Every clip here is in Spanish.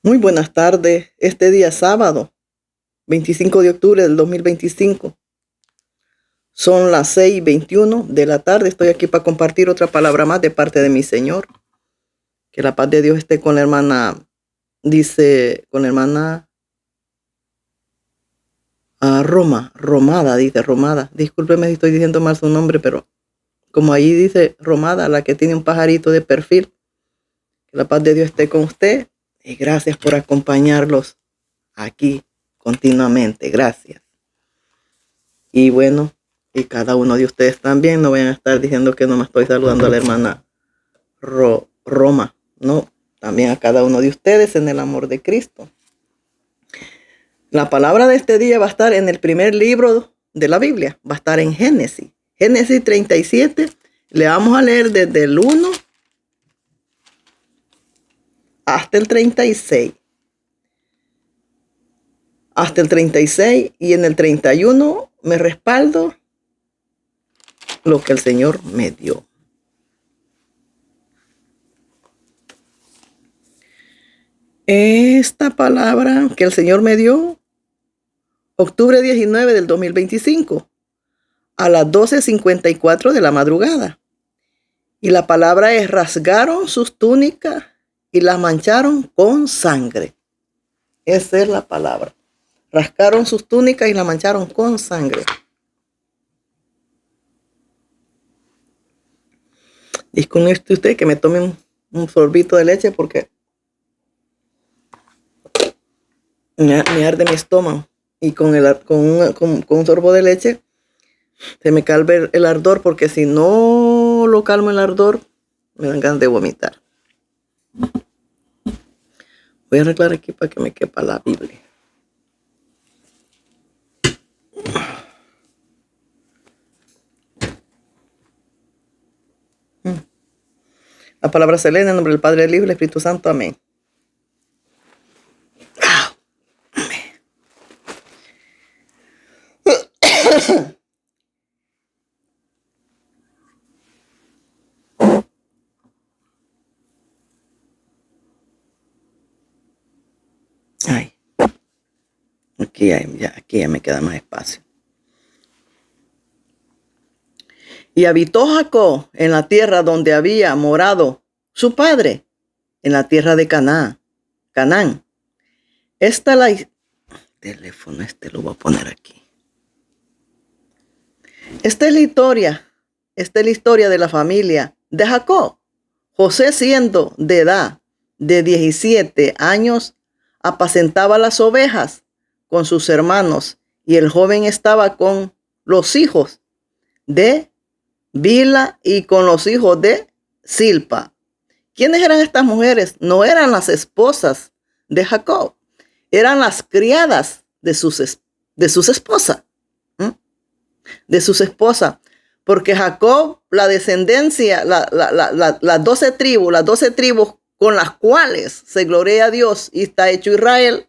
Muy buenas tardes. Este día sábado, 25 de octubre del 2025. Son las 6:21 de la tarde. Estoy aquí para compartir otra palabra más de parte de mi Señor. Que la paz de Dios esté con la hermana, con la hermana Romada. Discúlpeme si estoy diciendo mal su nombre, pero como ahí dice Romada, la que tiene un pajarito de perfil. Que la paz de Dios esté con usted y gracias por acompañarlos aquí continuamente. Gracias. Y bueno, y cada uno de ustedes también, no vayan a estar diciendo que no me estoy saludando a la hermana Roma, no, también a cada uno de ustedes en el amor de Cristo. La palabra de este día va a estar en el primer libro de la Biblia, va a estar en Génesis. Génesis 37, le vamos a leer desde el 1 hasta el 36. Hasta el 36 y en el 31 me respaldo lo que el Señor me dio. Esta palabra que el Señor me dio, octubre 19 del 2025, a las 12:54 de la madrugada. Y la palabra es: rasgaron sus túnicas y las mancharon con sangre. Esa es la palabra. Rasgaron sus túnicas y las mancharon con sangre. Y con esto usted que me tome un sorbito de leche porque me arde mi estómago. Y con un sorbo de leche se me calma el ardor, porque si no lo calmo el ardor, me dan ganas de vomitar. Voy a arreglar aquí para que me quepa la Biblia. La palabra se lee en el nombre del Padre, del Hijo y del Espíritu Santo. Amén. Ay, aquí ya me queda más espacio. Y habitó Jacob en la tierra donde había morado su padre, en la tierra de Canaán. Esta la teléfono, lo voy a poner aquí. Esta es la historia de la familia de Jacob. José, siendo de edad de 17 años, apacentaba las ovejas con sus hermanos, y el joven estaba con los hijos de Bila y con los hijos de Silpa. ¿Quiénes eran estas mujeres? No eran las esposas de Jacob, eran las criadas de sus esposas. De sus esposas. Porque Jacob, la descendencia, las 12 tribus con las cuales se gloria a Dios y está hecho Israel,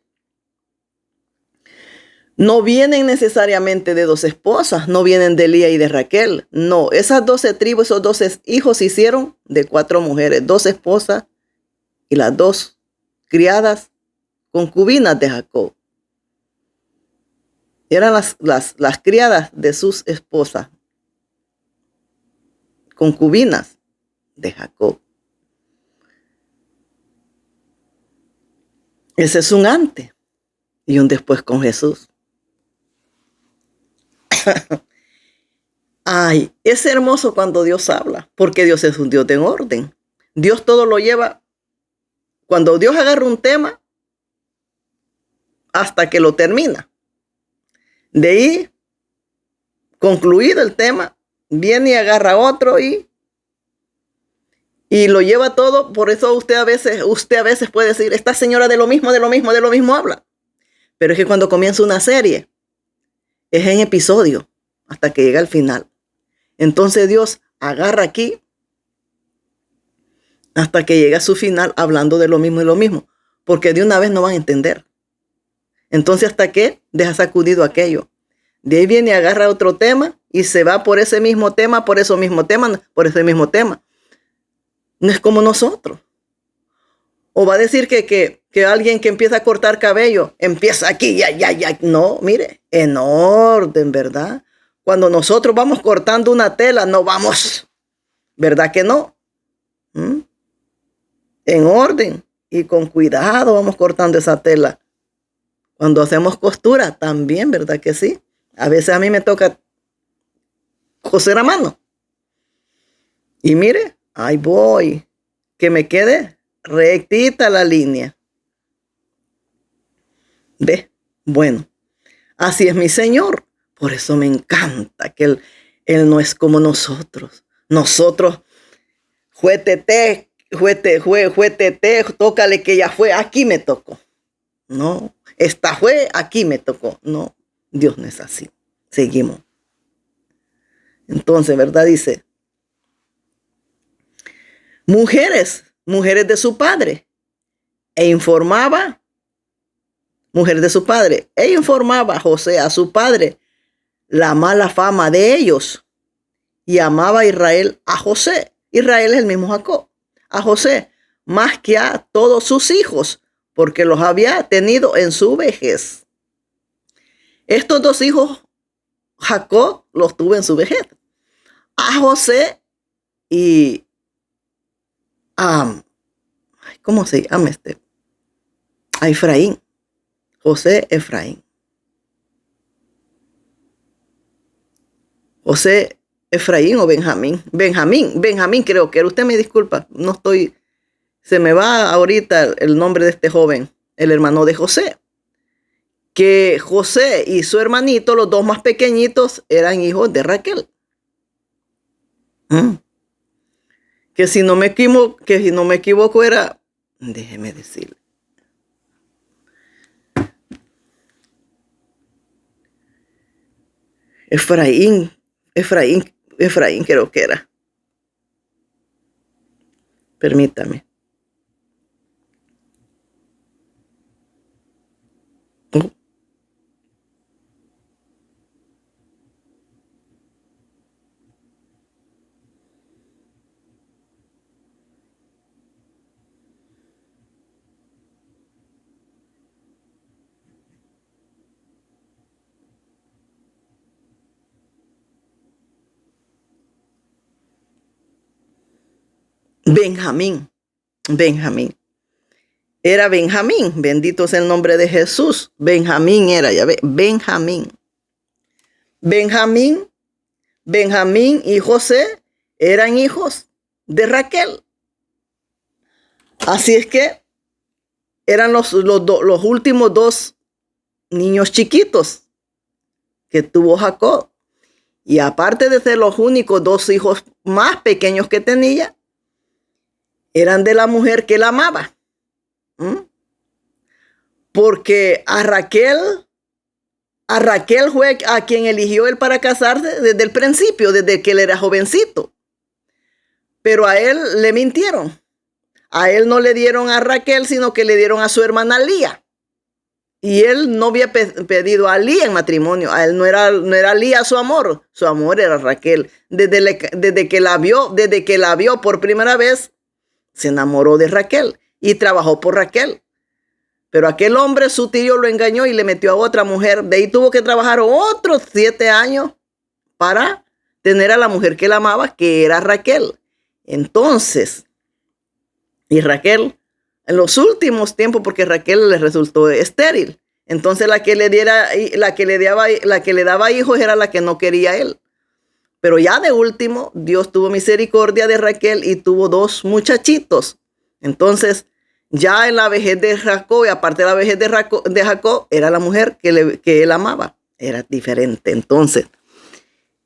no vienen necesariamente de 2 esposas, no vienen de Lía y de Raquel. No, esas 12 tribus, esos 12 hijos se hicieron de 4 mujeres, 2 esposas y las 2 criadas concubinas de Jacob. Eran las criadas de sus esposas, concubinas de Jacob. Ese es un antes y un después con Jesús. Ay, es hermoso cuando Dios habla, porque Dios es un Dios de orden. Dios todo lo lleva. Cuando Dios agarra un tema, hasta que lo termina. De ahí, concluido el tema, viene y agarra otro y lo lleva todo. Por eso usted a veces puede decir: esta señora de lo mismo habla. Pero es que cuando comienza una serie, es en episodio hasta que llega al final. Entonces Dios agarra aquí hasta que llega a su final hablando de lo mismo y lo mismo, porque de una vez no van a entender. Entonces, hasta que deja sacudido aquello. De ahí viene y agarra otro tema y se va por ese mismo tema, por ese mismo tema. No es como nosotros. O va a decir que que alguien que empieza a cortar cabello, empieza aquí, ya, ya, ya. No, mire, en orden, ¿verdad? Cuando nosotros vamos cortando una tela, no vamos, ¿verdad que no? ¿Mm? En orden y con cuidado vamos cortando esa tela. Cuando hacemos costura, también, ¿verdad que sí? A veces a mí me toca coser a mano. Y mire, ahí voy, que me quede rectita la línea. ¿Ve? Bueno, así es mi Señor. Por eso me encanta que Él no es como nosotros. Nosotros, juetete, tócale que ya fue, aquí me tocó. No, esta fue, aquí me tocó. No, Dios no es así. Seguimos. Entonces, ¿verdad? Dice, mujeres de su padre. Mujer de su padre. E informaba a José, a su padre, la mala fama de ellos. Y amaba a Israel a José. Israel es el mismo Jacob. A José, más que a todos sus hijos, porque los había tenido en su vejez. Estos dos hijos, Jacob los tuvo en su vejez. A José y ¿cómo se llama este? A Efraín. José, Efraín. José, Efraín o Benjamín. Benjamín creo que era. Usted me disculpa, no estoy, se me va ahorita el nombre de este joven, el hermano de José. Que José y su hermanito, los dos más pequeñitos, eran hijos de Raquel. Que si no me equivoco era, déjeme decirle, Efraín creo que era. Permítame. Benjamín. Era Benjamín. Bendito sea el nombre de Jesús. Benjamín era, ya ve, Benjamín y José eran hijos de Raquel. Así es que eran los últimos dos niños chiquitos que tuvo Jacob. Y aparte de ser los únicos dos hijos más pequeños que tenía, eran de la mujer que él amaba. Porque a Raquel fue a quien eligió él para casarse desde el principio, desde que él era jovencito. Pero a él le mintieron. A él no le dieron a Raquel, sino que le dieron a su hermana Lía. Y él no había pedido a Lía en matrimonio. A él no era Lía su amor era Raquel. Desde que la vio por primera vez, se enamoró de Raquel y trabajó por Raquel. Pero aquel hombre, su tío, lo engañó y le metió a otra mujer. De ahí tuvo que trabajar otros 7 años para tener a la mujer que él amaba, que era Raquel. Entonces, y Raquel, en los últimos tiempos, porque Raquel le resultó estéril. Entonces la que le daba hijos era la que no quería él. Pero ya de último, Dios tuvo misericordia de Raquel y tuvo 2 muchachitos. Entonces, ya en la vejez de Jacob, y aparte de la vejez de Jacob, era la mujer que él amaba. Era diferente entonces.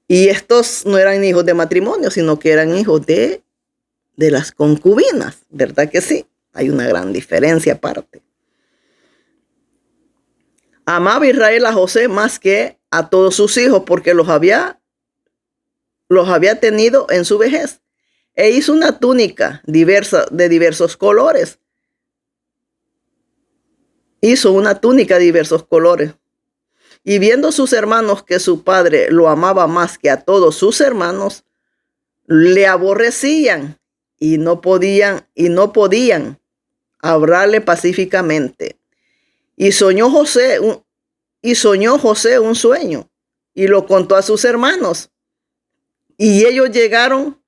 Y estos no eran hijos de matrimonio, sino que eran hijos de las concubinas. ¿Verdad que sí? Hay una gran diferencia aparte. Amaba Israel a José más que a todos sus hijos, porque los había tenido en su vejez. E hizo una túnica de diversos colores. Y viendo sus hermanos que su padre lo amaba más que a todos sus hermanos, le aborrecían y no podían a hablarle pacíficamente. Y soñó José un sueño y lo contó a sus hermanos. Y ellos llegaron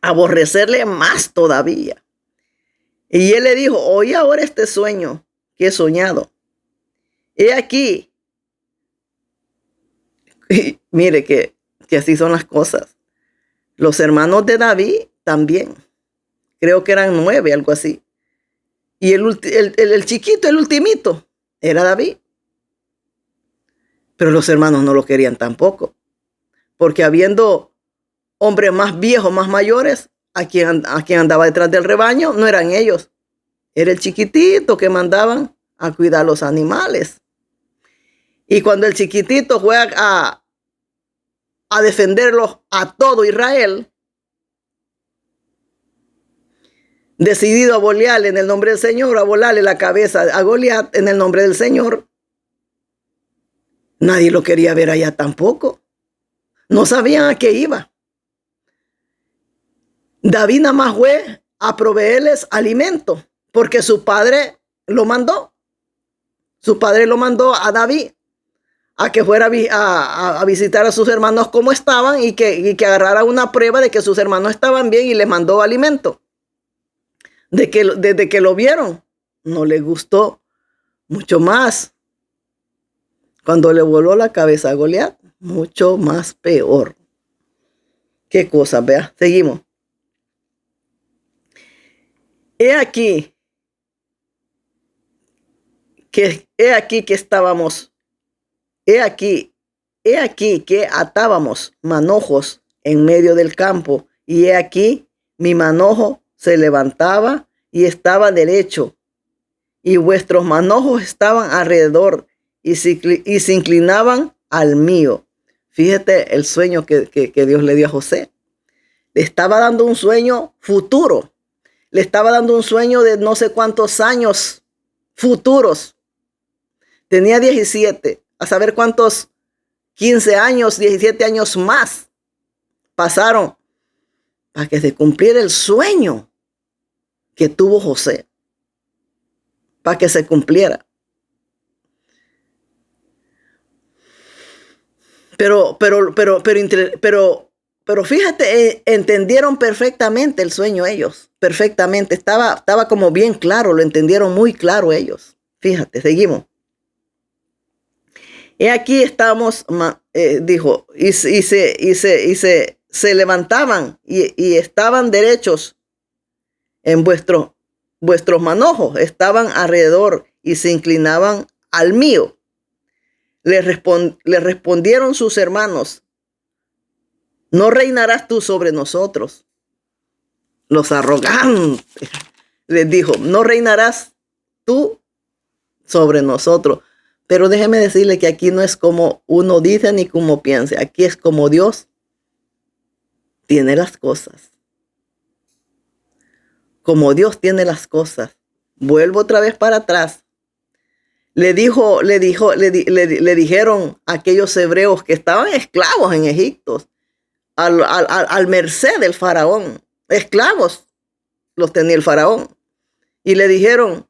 a aborrecerle más todavía. Y él le dijo, oí ahora este sueño que he soñado. He aquí. Y mire que así son las cosas. Los hermanos de David también. Creo que eran 9, algo así. Y el chiquito, el ultimito, era David. Pero los hermanos no lo querían tampoco. Porque habiendo hombres más viejos, más mayores, a quien andaba detrás del rebaño, no eran ellos. Era el chiquitito que mandaban a cuidar los animales. Y cuando el chiquitito fue a defenderlos a todo Israel, decidido a bolearle en el nombre del Señor, a volarle la cabeza a Goliat en el nombre del Señor, nadie lo quería ver allá tampoco. No sabían a qué iba. David nada más fue a proveerles alimento, porque su padre lo mandó. Su padre lo mandó a David a que fuera a visitar a sus hermanos como estaban y que agarrara una prueba de que sus hermanos estaban bien y les mandó alimento. Desde que lo vieron, no les gustó mucho más. Cuando le voló la cabeza a Goliat, mucho más peor. Qué cosa, vea. Seguimos. He aquí que estábamos. He aquí que atábamos manojos en medio del campo, y he aquí mi manojo se levantaba y estaba derecho, y vuestros manojos estaban alrededor y se inclinaban al mío. Fíjate el sueño que Dios le dio a José. Le estaba dando un sueño futuro. Le estaba dando un sueño de no sé cuántos años futuros. Tenía 17. A saber cuántos 15 años, 17 años más pasaron para que se cumpliera el sueño que tuvo José. Para que se cumpliera. Pero fíjate, entendieron perfectamente el sueño ellos. Perfectamente. Estaba como bien claro, lo entendieron muy claro ellos. Fíjate, seguimos. Y aquí estamos, dijo, y se levantaban y estaban derechos en vuestros manojos, estaban alrededor y se inclinaban al mío. Le respondieron sus hermanos, no reinarás tú sobre nosotros. Los arrogantes les dijo, no reinarás tú sobre nosotros. Pero déjeme decirle que aquí no es como uno dice ni como piensa. Aquí es como Dios tiene las cosas. Como Dios tiene las cosas. Vuelvo otra vez para atrás. Le dijeron a aquellos hebreos que estaban esclavos en Egipto, al merced del faraón. Esclavos los tenía el faraón. Y le dijeron,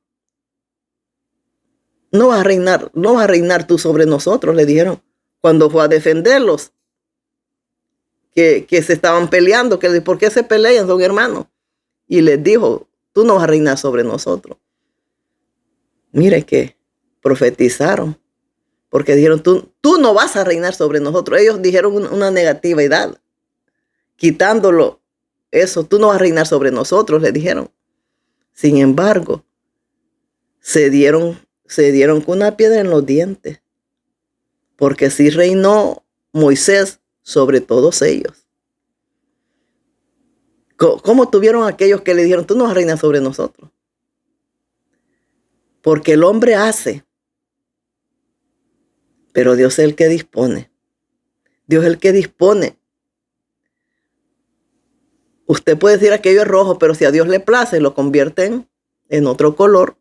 no vas a reinar tú sobre nosotros, le dijeron, cuando fue a defenderlos, que se estaban peleando, que ¿por qué se pelean? Son hermanos. Y les dijo, tú no vas a reinar sobre nosotros. Mire que profetizaron, porque dijeron, tú no vas a reinar sobre nosotros. Ellos dijeron una negatividad, quitándolo eso, tú no vas a reinar sobre nosotros, le dijeron. Sin embargo, se dieron con una piedra en los dientes, porque sí reinó Moisés sobre todos ellos. ¿Cómo tuvieron aquellos que le dijeron, tú no vas a reinar sobre nosotros? Porque el hombre hace, pero Dios es el que dispone. Dios es el que dispone. Usted puede decir aquello es rojo, pero si a Dios le place, lo convierten en otro color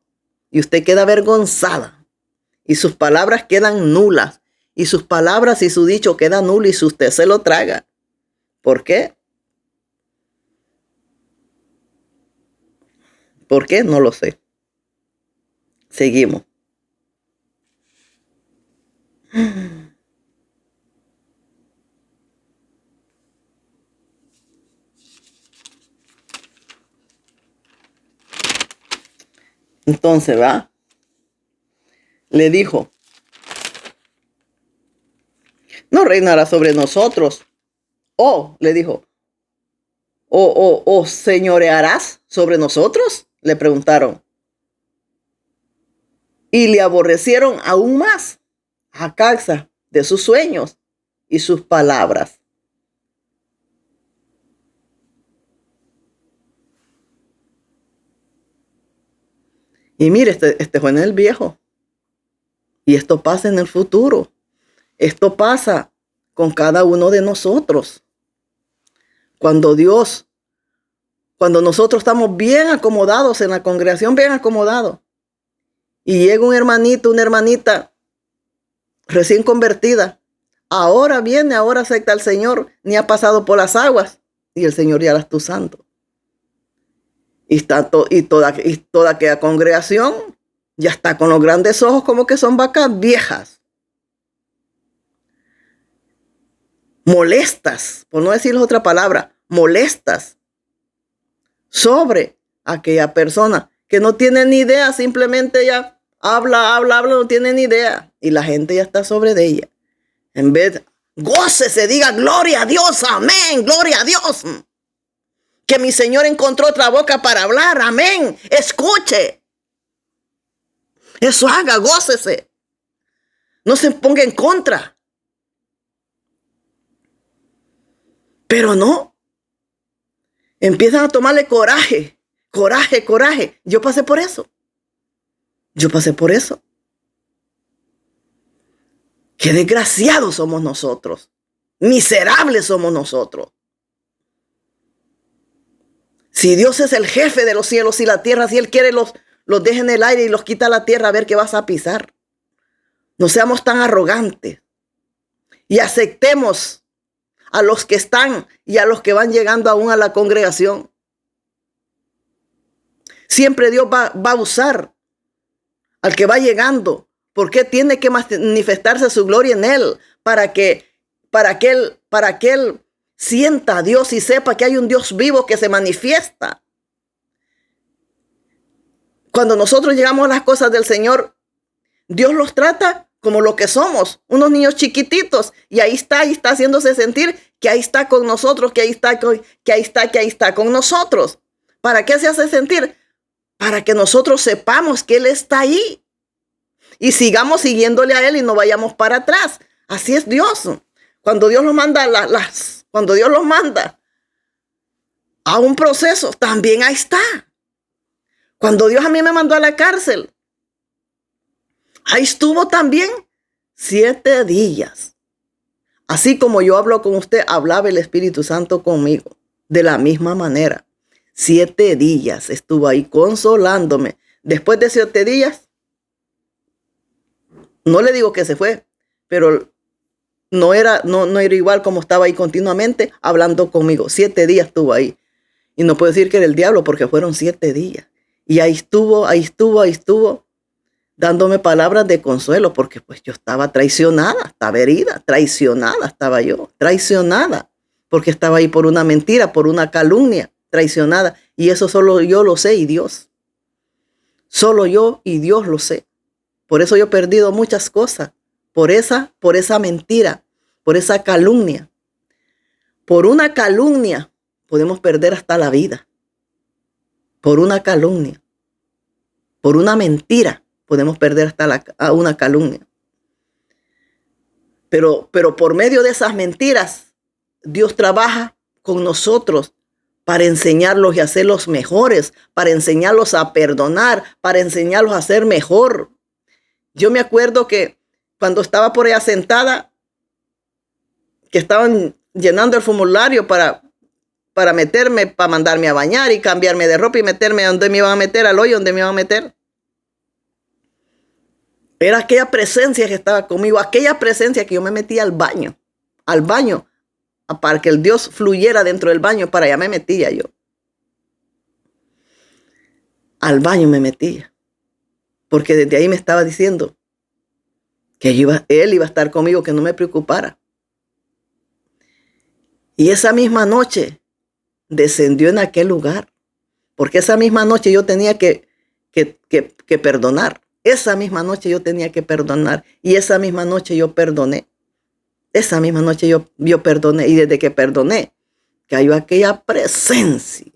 y usted queda avergonzada. Y sus palabras quedan nulas. Y sus palabras y su dicho quedan nulo y si usted se lo traga. ¿Por qué? ¿Por qué? No lo sé. Seguimos. Entonces, ¿va? Le dijo, no reinará sobre nosotros. Le dijo, ¿o señorearás sobre nosotros? Le preguntaron. Y le aborrecieron aún más a causa de sus sueños y sus palabras. Y mire, este fue en el viejo. Y esto pasa en el futuro. Esto pasa con cada uno de nosotros. Cuando nosotros estamos bien acomodados en la congregación, bien acomodados, y llega un hermanito, una hermanita recién convertida, ahora acepta al Señor, ni ha pasado por las aguas, y el Señor ya la está usando. Y toda aquella congregación ya está con los grandes ojos como que son vacas viejas. Molestas, por no decirles otra palabra, molestas sobre aquella persona que no tiene ni idea, simplemente ella habla, no tiene ni idea. Y la gente ya está sobre de ella. En vez de gócese, diga gloria a Dios, amén, gloria a Dios. Que mi Señor encontró otra boca para hablar, amén, escuche. Eso haga, gócese. No se ponga en contra. Pero no. Empiezan a tomarle coraje. Yo pasé por eso. Qué desgraciados somos nosotros. Miserables somos nosotros. Si Dios es el jefe de los cielos y la tierra, si Él quiere los deja en el aire y los quita a la tierra, a ver qué vas a pisar. No seamos tan arrogantes. Y aceptemos a los que están y a los que van llegando aún a la congregación. Siempre Dios va a usar al que va llegando, porque tiene que manifestarse su gloria en él, para que él sienta a Dios y sepa que hay un Dios vivo que se manifiesta. Cuando nosotros llegamos a las cosas del Señor, Dios los trata como lo que somos, unos niños chiquititos, y ahí está haciéndose sentir que ahí está con nosotros, que ahí está con nosotros. ¿Para qué se hace sentir? Para que nosotros sepamos que Él está ahí y sigamos siguiéndole a Él y no vayamos para atrás. Así es Dios. Cuando Dios los manda cuando Dios los manda a un proceso, también ahí está. Cuando Dios a mí me mandó a la cárcel, ahí estuvo también 7 días. Así como yo hablo con usted, hablaba el Espíritu Santo conmigo. De la misma manera. 7 días estuvo ahí consolándome. Después de 7 días, no le digo que se fue, pero no era igual como estaba ahí continuamente hablando conmigo. 7 días estuvo ahí. Y no puedo decir que era el diablo porque fueron 7 días. Y ahí estuvo, dándome palabras de consuelo, porque pues yo estaba traicionada, estaba herida, traicionada estaba yo, traicionada, porque estaba ahí por una mentira, por una calumnia, traicionada. Y eso solo yo lo sé y Dios. Solo yo y Dios lo sé. Por eso yo he perdido muchas cosas, por esa mentira, por esa calumnia. Por una calumnia podemos perder hasta la vida. Por una calumnia, por una mentira, podemos perder hasta una calumnia. Pero por medio de esas mentiras, Dios trabaja con nosotros para enseñarlos y hacerlos mejores, para enseñarlos a perdonar, para enseñarlos a ser mejor. Yo me acuerdo que cuando estaba por allá sentada, que estaban llenando el formulario para meterme, para mandarme a bañar y cambiarme de ropa y meterme donde me iban a meter, al hoyo donde me iban a meter. Era aquella presencia que estaba conmigo, aquella presencia que yo me metía al baño, para que el Dios fluyera dentro del baño, para allá me metía yo. al baño me metía, porque desde ahí me estaba diciendo que él iba a estar conmigo, que no me preocupara. Y esa misma noche descendió en aquel lugar, porque esa misma noche yo tenía que perdonar. Esa misma noche yo tenía que perdonar, y esa misma noche yo perdoné. Esa misma noche yo perdoné, y desde que perdoné, cayó aquella presencia.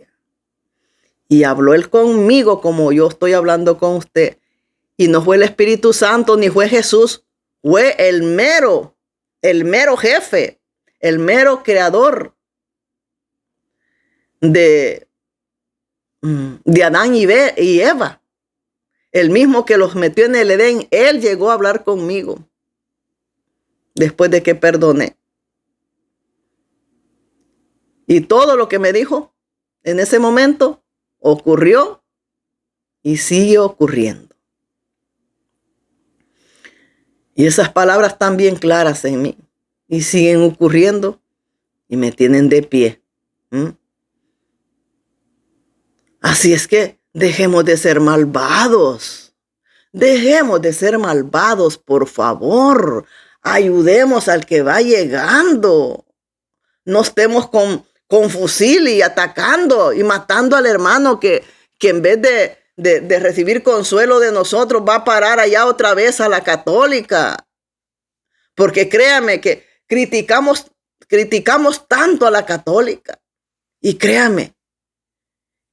Y habló él conmigo como yo estoy hablando con usted. Y no fue el Espíritu Santo, ni fue Jesús. Fue el mero jefe, el mero creador de Adán y Eva. El mismo que los metió en el Edén. Él llegó a hablar conmigo después de que perdoné. Y todo lo que me dijo en ese momento ocurrió y sigue ocurriendo. Y esas palabras están bien claras en mí y siguen ocurriendo y me tienen de pie. Así es que dejemos de ser malvados. Dejemos de ser malvados, por favor. Ayudemos al que va llegando. No estemos con fusil y atacando y matando al hermano que en vez de recibir consuelo de nosotros va a parar allá otra vez a la católica. Porque créame que criticamos tanto a la católica. Y créame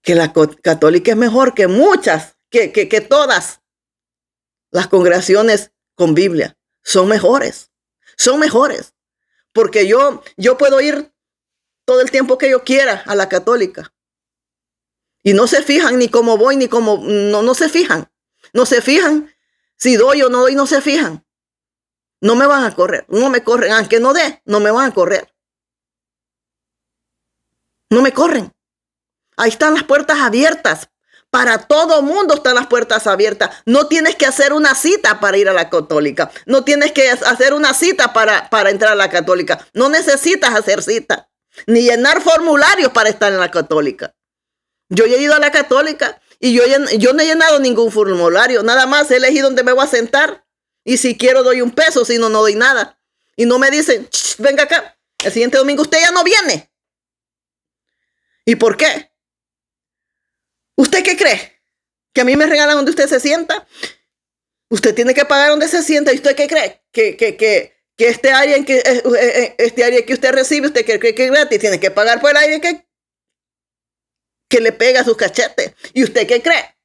que la católica es mejor que muchas, que todas las congregaciones con Biblia. Son mejores. Son mejores. Porque yo puedo ir todo el tiempo que yo quiera a la católica. Y no se fijan ni cómo voy, ni cómo... No se fijan. No se fijan. Si doy o no doy, no se fijan. No me van a correr. No me corren. Aunque no dé, no me van a correr. No me corren. Ahí están las puertas abiertas. Para todo mundo están las puertas abiertas. No tienes que hacer una cita para ir a la católica. No tienes que hacer una cita para entrar a la católica. No necesitas hacer cita. Ni llenar formularios para estar en la católica. Yo he ido a la católica y yo no he llenado ningún formulario. Nada más elegí dónde me voy a sentar. Y si quiero doy un peso, si no, no doy nada. Y no me dicen, venga acá, el siguiente domingo usted ya no viene. ¿Y por qué? ¿Usted qué cree? ¿Que a mí me regalan donde usted se sienta? Usted tiene que pagar donde se sienta. ¿Y usted qué cree? Que este área que usted recibe, usted cree que es gratis, tiene que pagar por el aire que le pega a sus cachetes. ¿Y usted qué cree?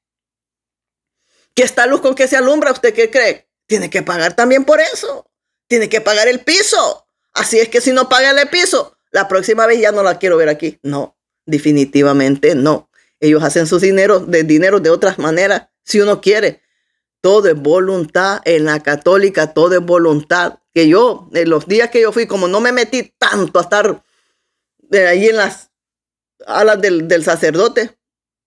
Que esta luz con que se alumbra, ¿usted qué cree? Tiene que pagar también por eso. Tiene que pagar el piso. Así es que si no paga el piso, la próxima vez ya no la quiero ver aquí. No, definitivamente no. Ellos hacen sus dinero de otras maneras, si uno quiere. Todo es voluntad. En la católica todo es voluntad. Que yo, en los días que yo fui, como no me metí tanto a estar ahí en las alas del sacerdote,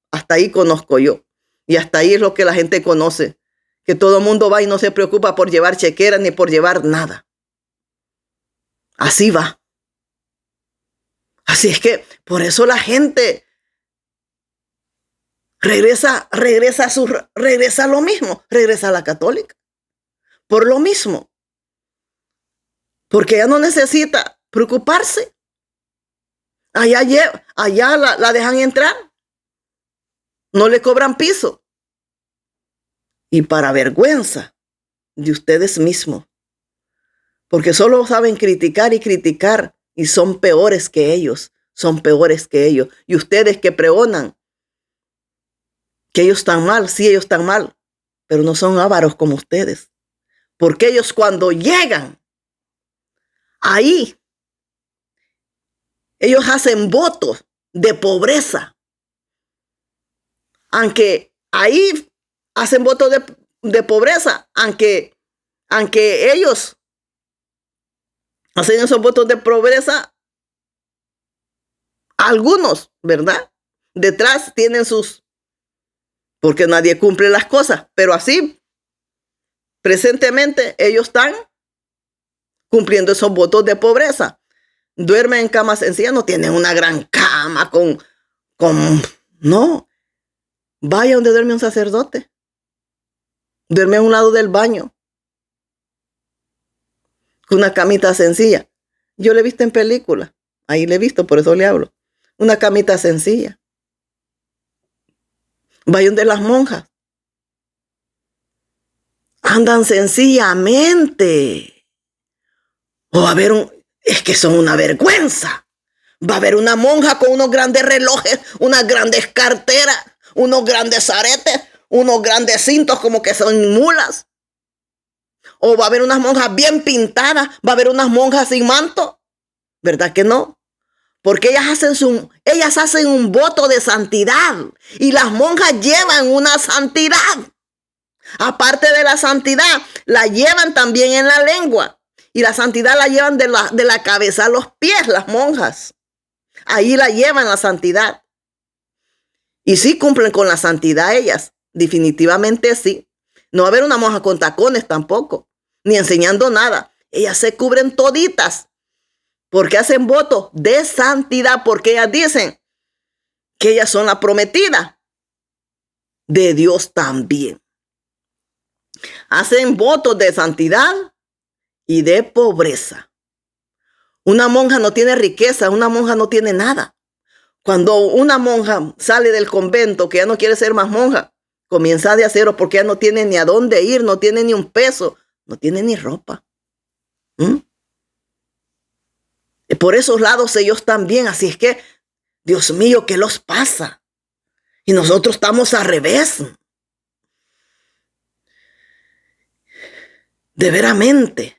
hasta ahí conozco yo. Y hasta ahí es lo que la gente conoce. Que todo el mundo va y no se preocupa por llevar chequera ni por llevar nada. Así va. Así es que por eso la gente regresa a lo mismo, regresa a la católica. Por lo mismo. Porque ella no necesita preocuparse. Allá la dejan entrar. No le cobran piso. Y para vergüenza de ustedes mismos. Porque solo saben criticar y criticar. Y son peores que ellos. Son peores que ellos. Y ustedes que pregonan que ellos están mal, sí, ellos están mal, pero no son ávaros como ustedes. Porque ellos cuando llegan ahí, ellos hacen votos de pobreza. Aunque ahí hacen votos de pobreza, aunque ellos hacen esos votos de pobreza, algunos, ¿verdad? Detrás tienen porque nadie cumple las cosas, pero así, presentemente, ellos están cumpliendo esos votos de pobreza. Duermen en camas sencillas, no tienen una gran cama no. Vaya donde duerme un sacerdote. Duerme a un lado del baño. Con una camita sencilla. Yo le he visto en película. Ahí le he visto, por eso le hablo. Una camita sencilla. Vaya donde las monjas. Andan sencillamente. O va a haber es que son una vergüenza. Va a haber una monja con unos grandes relojes, unas grandes carteras, unos grandes aretes, unos grandes cintos como que son mulas. O va a haber unas monjas bien pintadas, va a haber unas monjas sin manto. ¿Verdad que no? Porque ellas hacen un voto de santidad y las monjas llevan una santidad. Aparte de la santidad, la llevan también en la lengua. Y la santidad la llevan de la cabeza a los pies, las monjas. Ahí la llevan la santidad. Y sí cumplen con la santidad ellas. Definitivamente sí. No va a haber una monja con tacones tampoco. Ni enseñando nada. Ellas se cubren toditas. Porque hacen votos de santidad. Porque ellas dicen que ellas son la prometida de Dios también. Hacen votos de santidad y de pobreza. Una monja no tiene riqueza, una monja no tiene nada. Cuando una monja sale del convento, que ya no quiere ser más monja, comienza de acero porque ya no tiene ni a dónde ir, no tiene ni un peso, no tiene ni ropa. Por esos lados ellos también, así es que, Dios mío, ¿qué los pasa? Y nosotros estamos al revés. De veramente.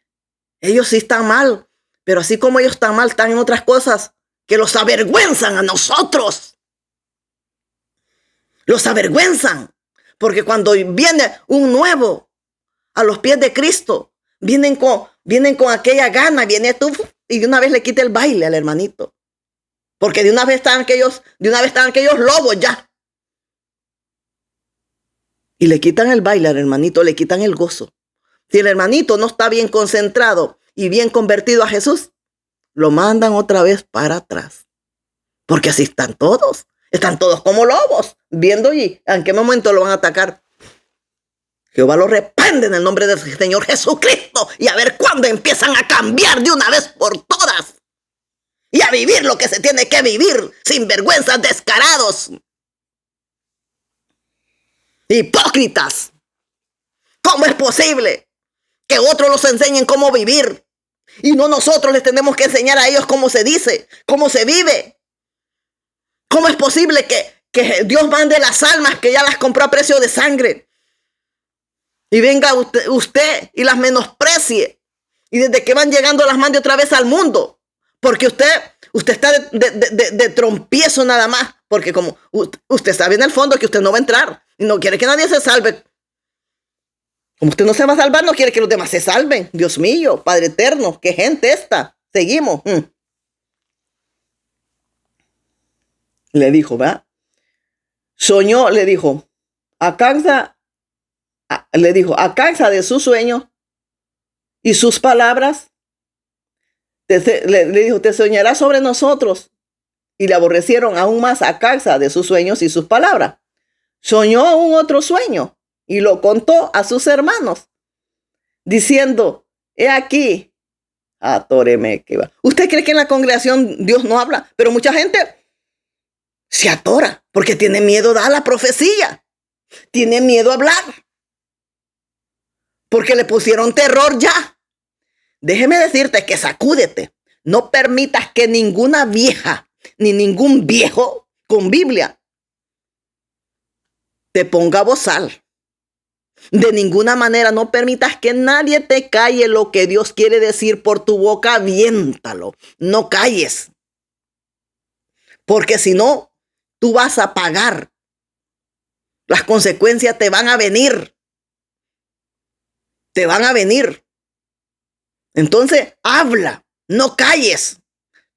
Ellos sí están mal, pero así como ellos están mal, están en otras cosas que los avergüenzan a nosotros. Los avergüenzan, porque cuando viene un nuevo a los pies de Cristo, vienen con aquella gana, viene tú y de una vez le quita el baile al hermanito. Porque de una vez están aquellos lobos ya. Y le quitan el baile al hermanito, le quitan el gozo. Si el hermanito no está bien concentrado y bien convertido a Jesús, lo mandan otra vez para atrás. Porque así están todos. Están todos como lobos, viendo y en qué momento lo van a atacar. Jehová lo reprende en el nombre del Señor Jesucristo y a ver cuándo empiezan a cambiar de una vez por todas y a vivir lo que se tiene que vivir, sin vergüenzas, descarados, hipócritas. ¿Cómo es posible que otros los enseñen cómo vivir y no nosotros les tenemos que enseñar a ellos cómo se dice, cómo se vive? ¿Cómo es posible que Dios mande las almas que ya las compró a precio de sangre y venga usted y las menosprecie y desde que van llegando las mande otra vez al mundo? Porque usted está de trompiezo nada más, porque como usted sabe en el fondo que usted no va a entrar y no quiere que nadie se salve. Como usted no se va a salvar, no quiere que los demás se salven. Dios mío, Padre eterno, qué gente esta. Seguimos. Le dijo, ¿verdad? Soñó, le dijo, a causa de su sueño y sus palabras, le dijo, te soñará sobre nosotros. Y le aborrecieron aún más a causa de sus sueños y sus palabras. Soñó un otro sueño y lo contó a sus hermanos, diciendo, he aquí, atóreme que va. ¿Usted cree que en la congregación Dios no habla? Pero mucha gente se atora porque tiene miedo a dar la profecía. Tiene miedo a hablar. Porque le pusieron terror ya. Déjeme decirte que sacúdete. No permitas que ninguna vieja ni ningún viejo con Biblia te ponga bozal. De ninguna manera no permitas que nadie te calle lo que Dios quiere decir por tu boca. Aviéntalo. No calles. Porque si no, tú vas a pagar. Las consecuencias te van a venir. Te van a venir. Entonces, habla. No calles.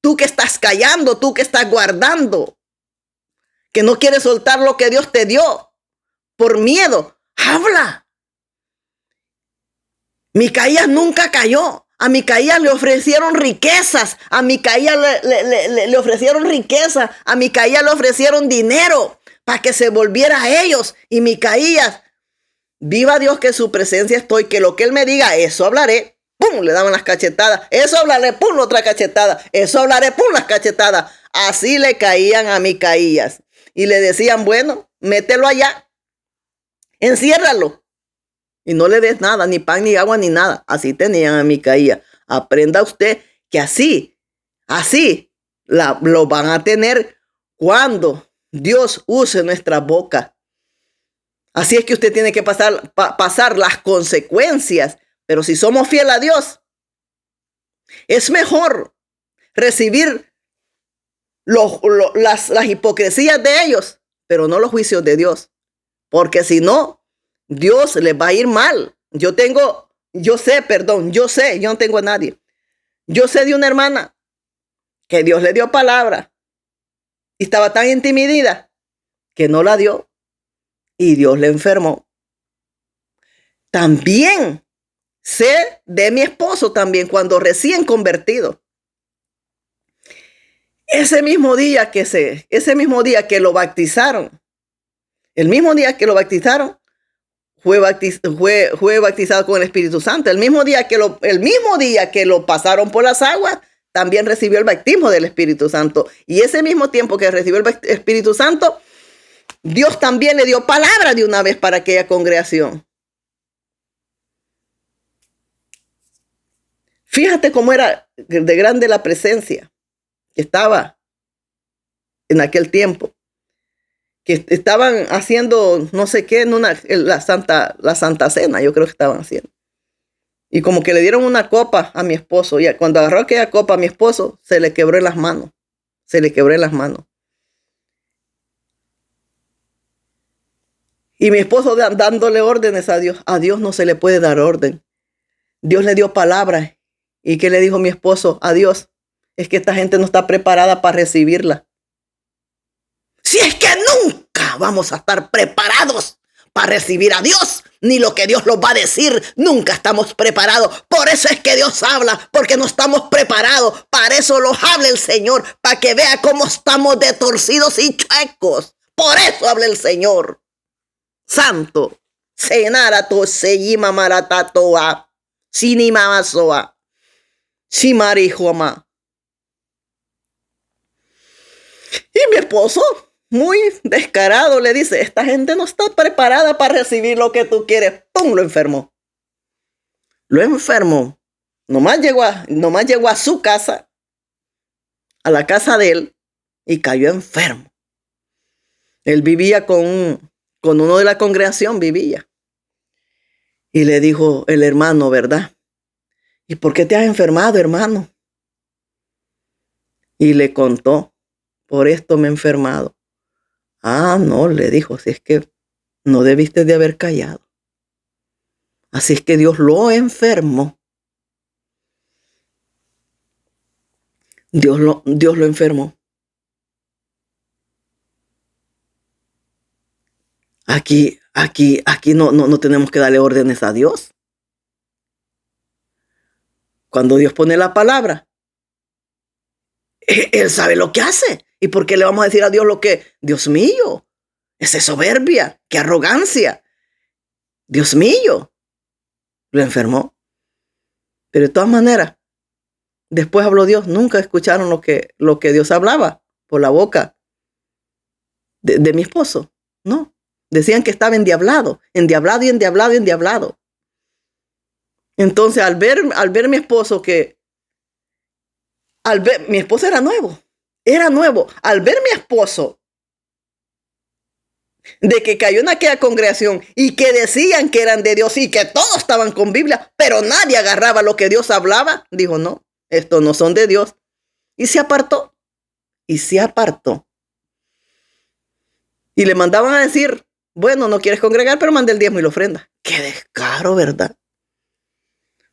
Tú que estás callando, tú que estás guardando, que no quieres soltar lo que Dios te dio por miedo, habla. Micaías nunca cayó. A Micaías le ofrecieron riquezas, a Micaías le ofrecieron riqueza, a Micaías le ofrecieron dinero para que se volviera a ellos. Y Micaías, viva Dios que en su presencia estoy, que lo que él me diga, eso hablaré. ¡Pum! Le daban las cachetadas. Eso hablaré, ¡pum! Otra cachetada. Eso hablaré, ¡pum! Las cachetadas. Así le caían a Micaías. Y le decían, bueno, mételo allá. Enciérralo. Y no le des nada, ni pan, ni agua, ni nada. Así tenían a Micaías. Aprenda usted que así lo van a tener cuando Dios use nuestra boca. Así es que usted tiene que pasar las consecuencias. Pero si somos fieles a Dios, es mejor recibir las hipocresías de ellos, pero no los juicios de Dios. Porque si no, Dios les va a ir mal. Yo no tengo a nadie. Yo sé de una hermana que Dios le dio palabra y estaba tan intimidada que no la dio y Dios le enfermó. También sé de mi esposo también cuando recién convertido. Ese mismo día que lo bautizaron, el mismo día que lo bautizaron, fue bautizado con el Espíritu Santo. El mismo día que lo pasaron por las aguas, también recibió el bautismo del Espíritu Santo. Y ese mismo tiempo que recibió el Espíritu Santo, Dios también le dio palabra de una vez para aquella congregación. Fíjate cómo era de grande la presencia que estaba en aquel tiempo. Que estaban haciendo no sé qué la Santa Cena, yo creo que estaban haciendo. Y como que le dieron una copa a mi esposo. Y cuando agarró aquella copa a mi esposo, se le quebró en las manos. Y mi esposo dándole órdenes a Dios. A Dios no se le puede dar orden. Dios le dio palabras. ¿Y qué le dijo mi esposo a Dios? Es que esta gente no está preparada para recibirla. Si es que nunca vamos a estar preparados para recibir a Dios, ni lo que Dios nos va a decir, nunca estamos preparados. Por eso es que Dios habla, porque no estamos preparados. Para eso los habla el Señor, para que vea cómo estamos de torcidos y chuecos. Por eso habla el Señor. Santo. Senarato seyima maratatoa. Sinimamasoa. Simarijuama. Y mi esposo, muy descarado, le dice, esta gente no está preparada para recibir lo que tú quieres. ¡Pum! Lo enfermó. Nomás llegó a su casa, a la casa de él, y cayó enfermo. Él vivía con uno de la congregación, vivía. Y le dijo el hermano, ¿verdad? ¿Y por qué te has enfermado, hermano? Y le contó, por esto me he enfermado. Ah, no, le dijo, si es que no debiste de haber callado. Así es que Dios lo enfermó. Dios lo enfermó. Aquí no tenemos que darle órdenes a Dios. Cuando Dios pone la palabra, Él sabe lo que hace. ¿Y por qué le vamos a decir a Dios lo que? Dios mío, esa es soberbia, qué arrogancia. Dios mío, lo enfermó. Pero de todas maneras, después habló Dios. Nunca escucharon lo que Dios hablaba por la boca de mi esposo. No. Decían que estaba endiablado. Entonces, al ver mi esposo mi esposo era nuevo. Al ver mi esposo de que cayó en aquella congregación y que decían que eran de Dios y que todos estaban con Biblia, pero nadie agarraba lo que Dios hablaba, dijo, no, estos no son de Dios. Y se apartó. Y le mandaban a decir, bueno, no quieres congregar, pero manda el diezmo y la ofrenda. Qué descaro, ¿verdad?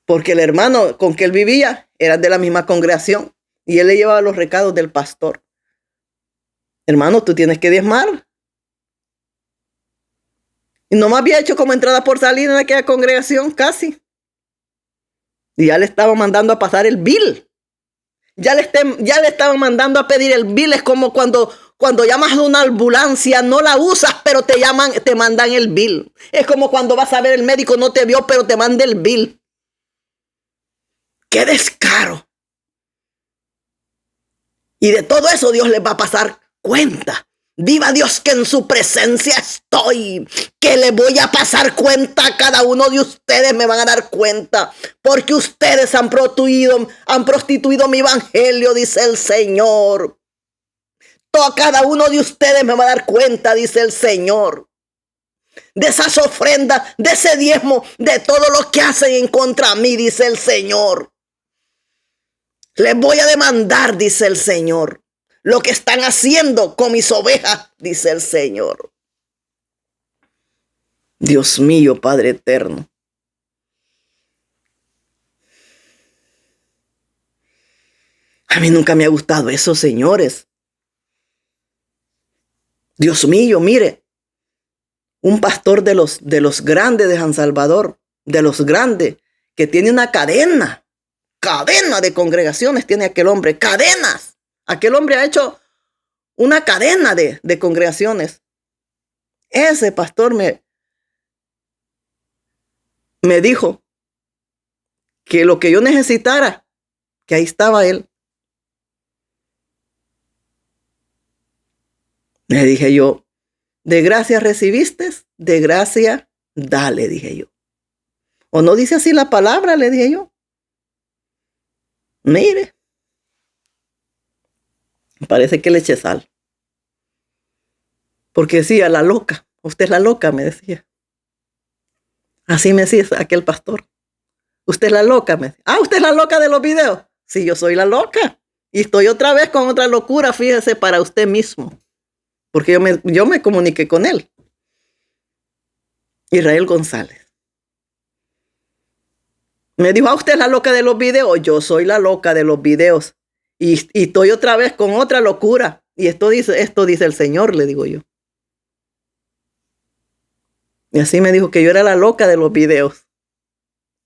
Porque el hermano con que él vivía era de la misma congregación y él le llevaba los recados del pastor. Hermano, tú tienes que diezmar. Y no me había hecho como entrada por salida en aquella congregación, casi. Y ya le estaban mandando a pasar el bill. Ya le estaban mandando a pedir el bill. Es como cuando llamas a una ambulancia, no la usas, pero te mandan el bill. Es como cuando vas a ver el médico, no te vio, pero te manda el bill. ¡Qué descaro! Y de todo eso Dios les va a pasar cuenta. Viva Dios que en su presencia estoy, que le voy a pasar cuenta a cada uno de ustedes, me van a dar cuenta, porque ustedes han prostituido mi evangelio, dice el Señor. Todo cada uno de ustedes me va a dar cuenta, dice el Señor, de esas ofrendas, de ese diezmo, de todo lo que hacen en contra mí, dice el Señor. Les voy a demandar, dice el Señor, lo que están haciendo con mis ovejas, dice el Señor. Dios mío, Padre eterno. A mí nunca me ha gustado eso, señores. Dios mío, mire, un pastor de los grandes de San Salvador, de los grandes, que tiene una cadena de congregaciones, tiene aquel hombre, cadenas. Aquel hombre ha hecho una cadena de congregaciones. Ese pastor me dijo que lo que yo necesitara, que ahí estaba él. Le dije yo, de gracia recibiste, de gracia dale, dije yo. ¿O no dice así la palabra? Le dije yo. Mire, parece que le eché sal. Porque decía, la loca, usted es la loca, me decía. Así me decía aquel pastor. Usted es la loca, me decía. Ah, usted es la loca de los videos. Sí, yo soy la loca. Y estoy otra vez con otra locura, fíjese, para usted mismo. Porque yo me comuniqué con él. Israel González. Me dijo, usted es la loca de los videos. Yo soy la loca de los videos. Y estoy otra vez con otra locura. Y esto dice el Señor, le digo yo. Y así me dijo que yo era la loca de los videos.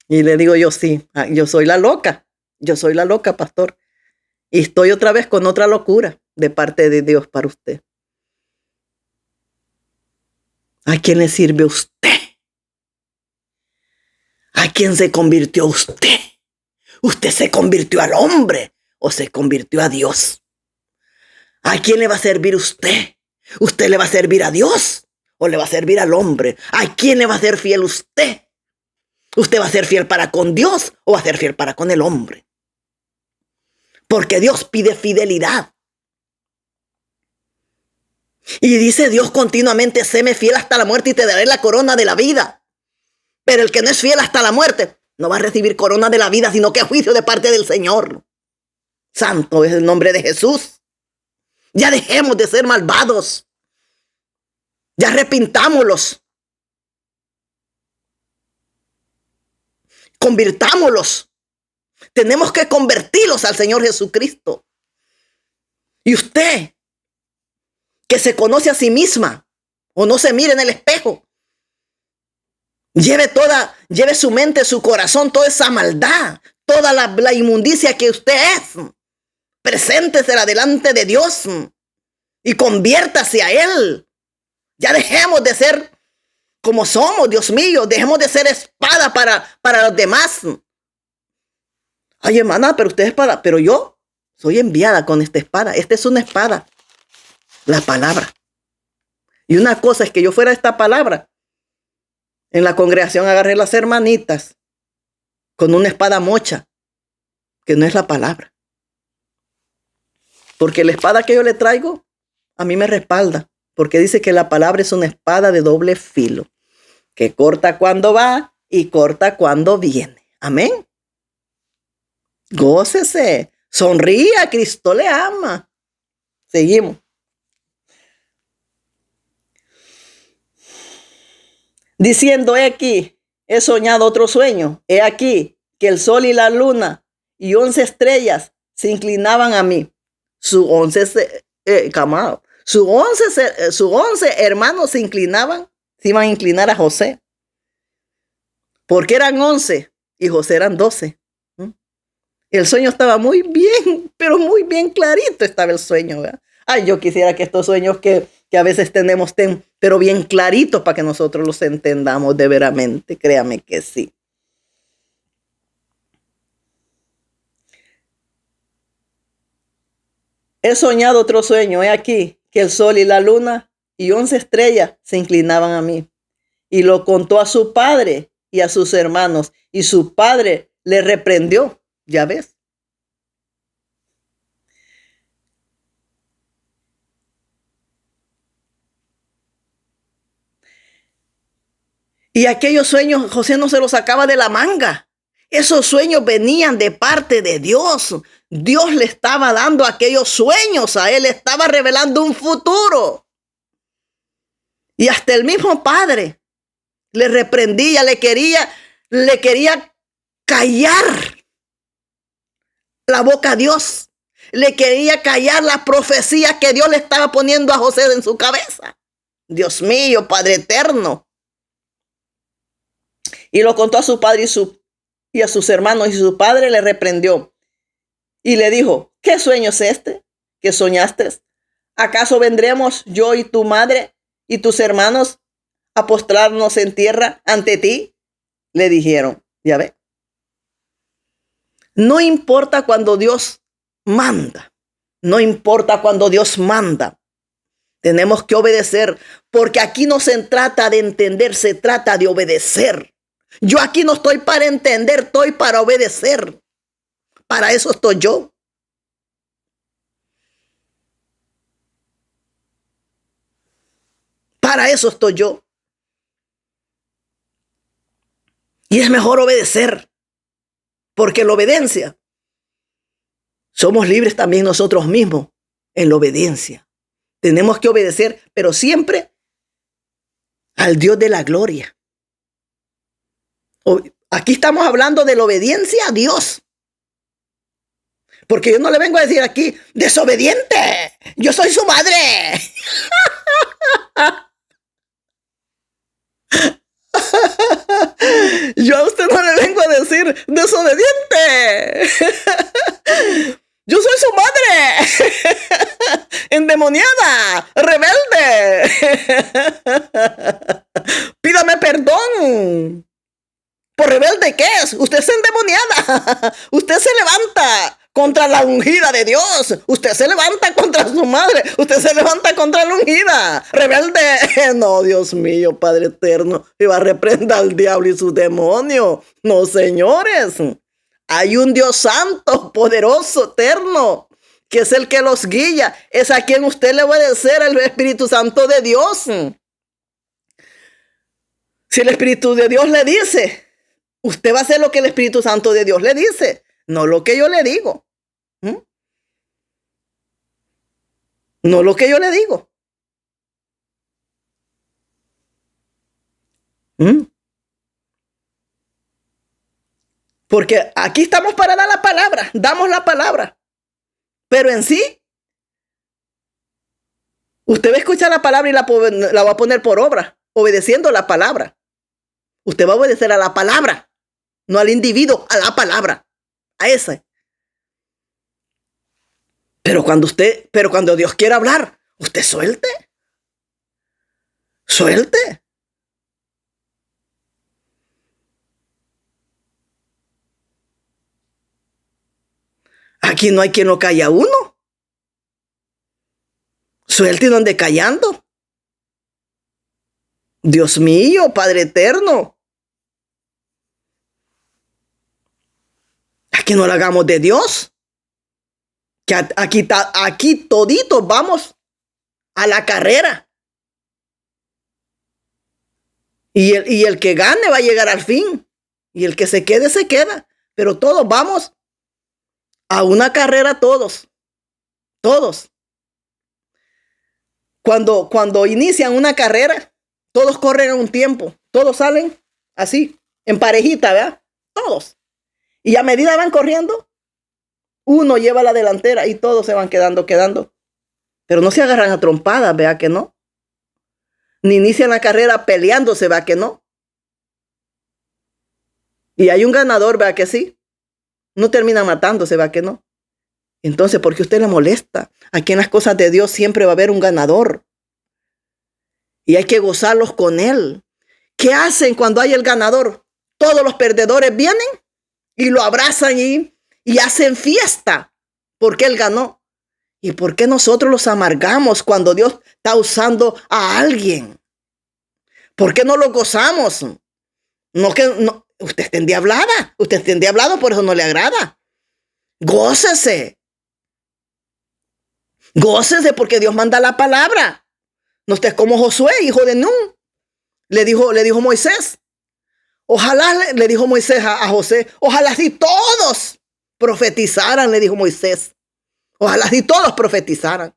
Y le digo yo, sí, yo soy la loca. Yo soy la loca, pastor. Y estoy otra vez con otra locura de parte de Dios para usted. ¿A quién le sirve usted? ¿A quién se convirtió usted? ¿Usted se convirtió al hombre o se convirtió a Dios? ¿A quién le va a servir usted? ¿Usted le va a servir a Dios o le va a servir al hombre? ¿A quién le va a ser fiel usted? ¿Usted va a ser fiel para con Dios o va a ser fiel para con el hombre? Porque Dios pide fidelidad. Y dice Dios continuamente, séme fiel hasta la muerte y te daré la corona de la vida. Pero el que no es fiel hasta la muerte no va a recibir corona de la vida, sino que juicio de parte del Señor. Santo es el nombre de Jesús. Ya dejemos de ser malvados. Ya arrepintámoslos. Convirtámoslos. Tenemos que convertirlos al Señor Jesucristo. Y usted, que se conoce a sí misma o no se mire en el espejo, lleve su mente, su corazón, toda esa maldad, toda la inmundicia que usted es. Preséntesela delante de Dios y conviértase a Él. Ya dejemos de ser como somos, Dios mío. Dejemos de ser espada para los demás. Ay, hermana, pero usted es espada. Pero yo soy enviada con esta espada. Esta es una espada. La palabra. Y una cosa es que yo fuera esta palabra. En la congregación agarré las hermanitas con una espada mocha, que no es la palabra. Porque la espada que yo le traigo, a mí me respalda. Porque dice que la palabra es una espada de doble filo, que corta cuando va y corta cuando viene. Amén. Gócese, sonría, Cristo le ama. Seguimos. Diciendo, he aquí, he soñado otro sueño. He aquí que el sol y la luna y 11 estrellas se inclinaban a mí. Sus 11 hermanos se iban a inclinar a José. Porque eran 11 y José eran 12. El sueño estaba muy bien, pero muy bien clarito estaba el sueño, ¿verdad? Ay, yo quisiera que estos sueños que a veces tenemos, pero bien claritos para que nosotros los entendamos de veramente. Créame que sí. He soñado otro sueño, he aquí, que el sol y la luna y 11 estrellas se inclinaban a mí. Y lo contó a su padre y a sus hermanos, y su padre le reprendió. Ya ves. Y aquellos sueños José no se los sacaba de la manga. Esos sueños venían de parte de Dios. Dios le estaba dando aquellos sueños a él, le estaba revelando un futuro. Y hasta el mismo padre le reprendía, le quería callar la boca a Dios. Le quería callar la profecía que Dios le estaba poniendo a José en su cabeza. Dios mío, Padre eterno. Y lo contó a su padre y a sus hermanos, y su padre le reprendió. Y le dijo, ¿qué sueño es este que soñaste? ¿Acaso vendremos yo y tu madre y tus hermanos a postrarnos en tierra ante ti? Le dijeron, ya ve. No importa cuando Dios manda. No importa cuando Dios manda. Tenemos que obedecer, porque aquí no se trata de entender, se trata de obedecer. Yo aquí no estoy para entender, estoy para obedecer. Para eso estoy yo. Para eso estoy yo. Y es mejor obedecer, porque la obediencia, somos libres también nosotros mismos en la obediencia. Tenemos que obedecer, pero siempre al Dios de la gloria. Aquí estamos hablando de la obediencia a Dios. Porque yo no le vengo a decir aquí, desobediente, yo soy su madre. Yo a usted no le vengo a decir, desobediente. Yo soy su madre, endemoniada, rebelde. Pídame perdón. ¿Por rebelde qué es? Usted es endemoniada. Usted se levanta contra la ungida de Dios. Usted se levanta contra su madre. Usted se levanta contra la ungida. Rebelde. No, Dios mío, Padre eterno. Iba a reprender al diablo y sus demonios. No, señores. Hay un Dios santo, poderoso, eterno, que es el que los guía. Es a quien usted le va a obedecer, el Espíritu Santo de Dios. Si el Espíritu de Dios le dice, usted va a hacer lo que el Espíritu Santo de Dios le dice, no lo que yo le digo. No lo que yo le digo. Porque aquí estamos para dar la palabra, damos la palabra. Pero en sí, usted va a escuchar la palabra y la va a poner por obra, obedeciendo la palabra. Usted va a obedecer a la palabra, no al individuo, a la palabra, a ese. Pero cuando Dios quiere hablar, usted suelte. Suelte. Aquí no hay quien lo calle a uno. Suelte donde callando. Dios mío, Padre eterno. Aquí no lo hagamos de Dios. Que aquí toditos vamos a la carrera. Y el que gane va a llegar al fin. Y el que se quede, se queda. Pero todos vamos a una carrera, todos. Todos. Cuando inician una carrera, todos corren a un tiempo. Todos salen así, en parejita, ¿verdad? Todos. Y a medida van corriendo, uno lleva la delantera y todos se van quedando. Pero no se agarran a trompadas, ¿verdad que no? Ni inician la carrera peleándose, ¿verdad que no? Y hay un ganador, ¿verdad que sí? No termina matándose, ¿va que no? Entonces, ¿por qué usted le molesta? Aquí en las cosas de Dios siempre va a haber un ganador. Y hay que gozarlos con él. ¿Qué hacen cuando hay el ganador? Todos los perdedores vienen y lo abrazan y hacen fiesta porque él ganó. ¿Y por qué nosotros los amargamos cuando Dios está usando a alguien? ¿Por qué no lo gozamos? No, usted está endiablada. Usted está endiablado, por eso no le agrada. Gócese. Gócese porque Dios manda la palabra. No estés como Josué, hijo de Nun. Le dijo Moisés. Ojalá, le dijo Moisés a José, ojalá si todos profetizaran, le dijo Moisés. Ojalá si todos profetizaran.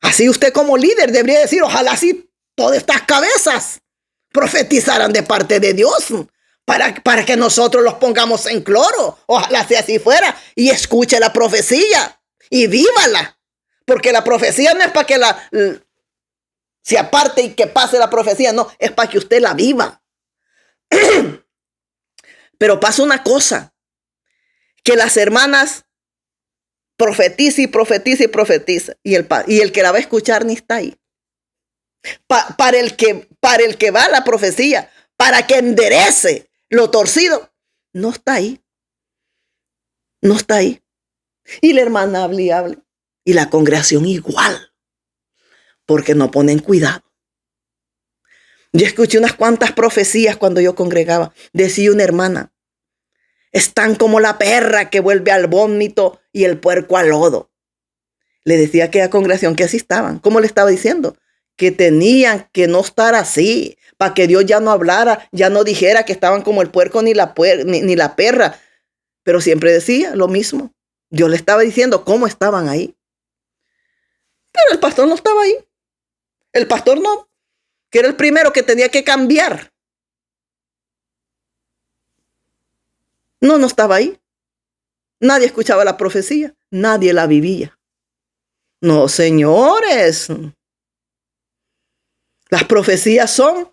Así usted como líder debería decir, ojalá si todas estas cabezas profetizaran de parte de Dios para que nosotros los pongamos en cloro. Ojalá si así fuera y escuche la profecía y vívala. Porque la profecía no es para que se aparte y que pase la profecía, no, es para que usted la viva. Pero pasa una cosa, que las hermanas profetiza y profetiza y profetiza, y el que la va a escuchar ni está ahí. Para el que va a la profecía, para que enderece lo torcido, no está ahí. No está ahí. Y la hermana habla y habla. Y la congregación igual, porque no ponen cuidado. Yo escuché unas cuantas profecías cuando yo congregaba. Decía una hermana, están como la perra que vuelve al vómito y el puerco al lodo. Le decía a aquella congregación que así estaban. ¿Cómo le estaba diciendo? Que tenían que no estar así, para que Dios ya no hablara, ya no dijera que estaban como el puerco ni la perra. Pero siempre decía lo mismo. Dios le estaba diciendo cómo estaban ahí. Pero el pastor no estaba ahí. El pastor no, que era el primero que tenía que cambiar. No estaba ahí. Nadie escuchaba la profecía. Nadie la vivía. No, señores. Las profecías son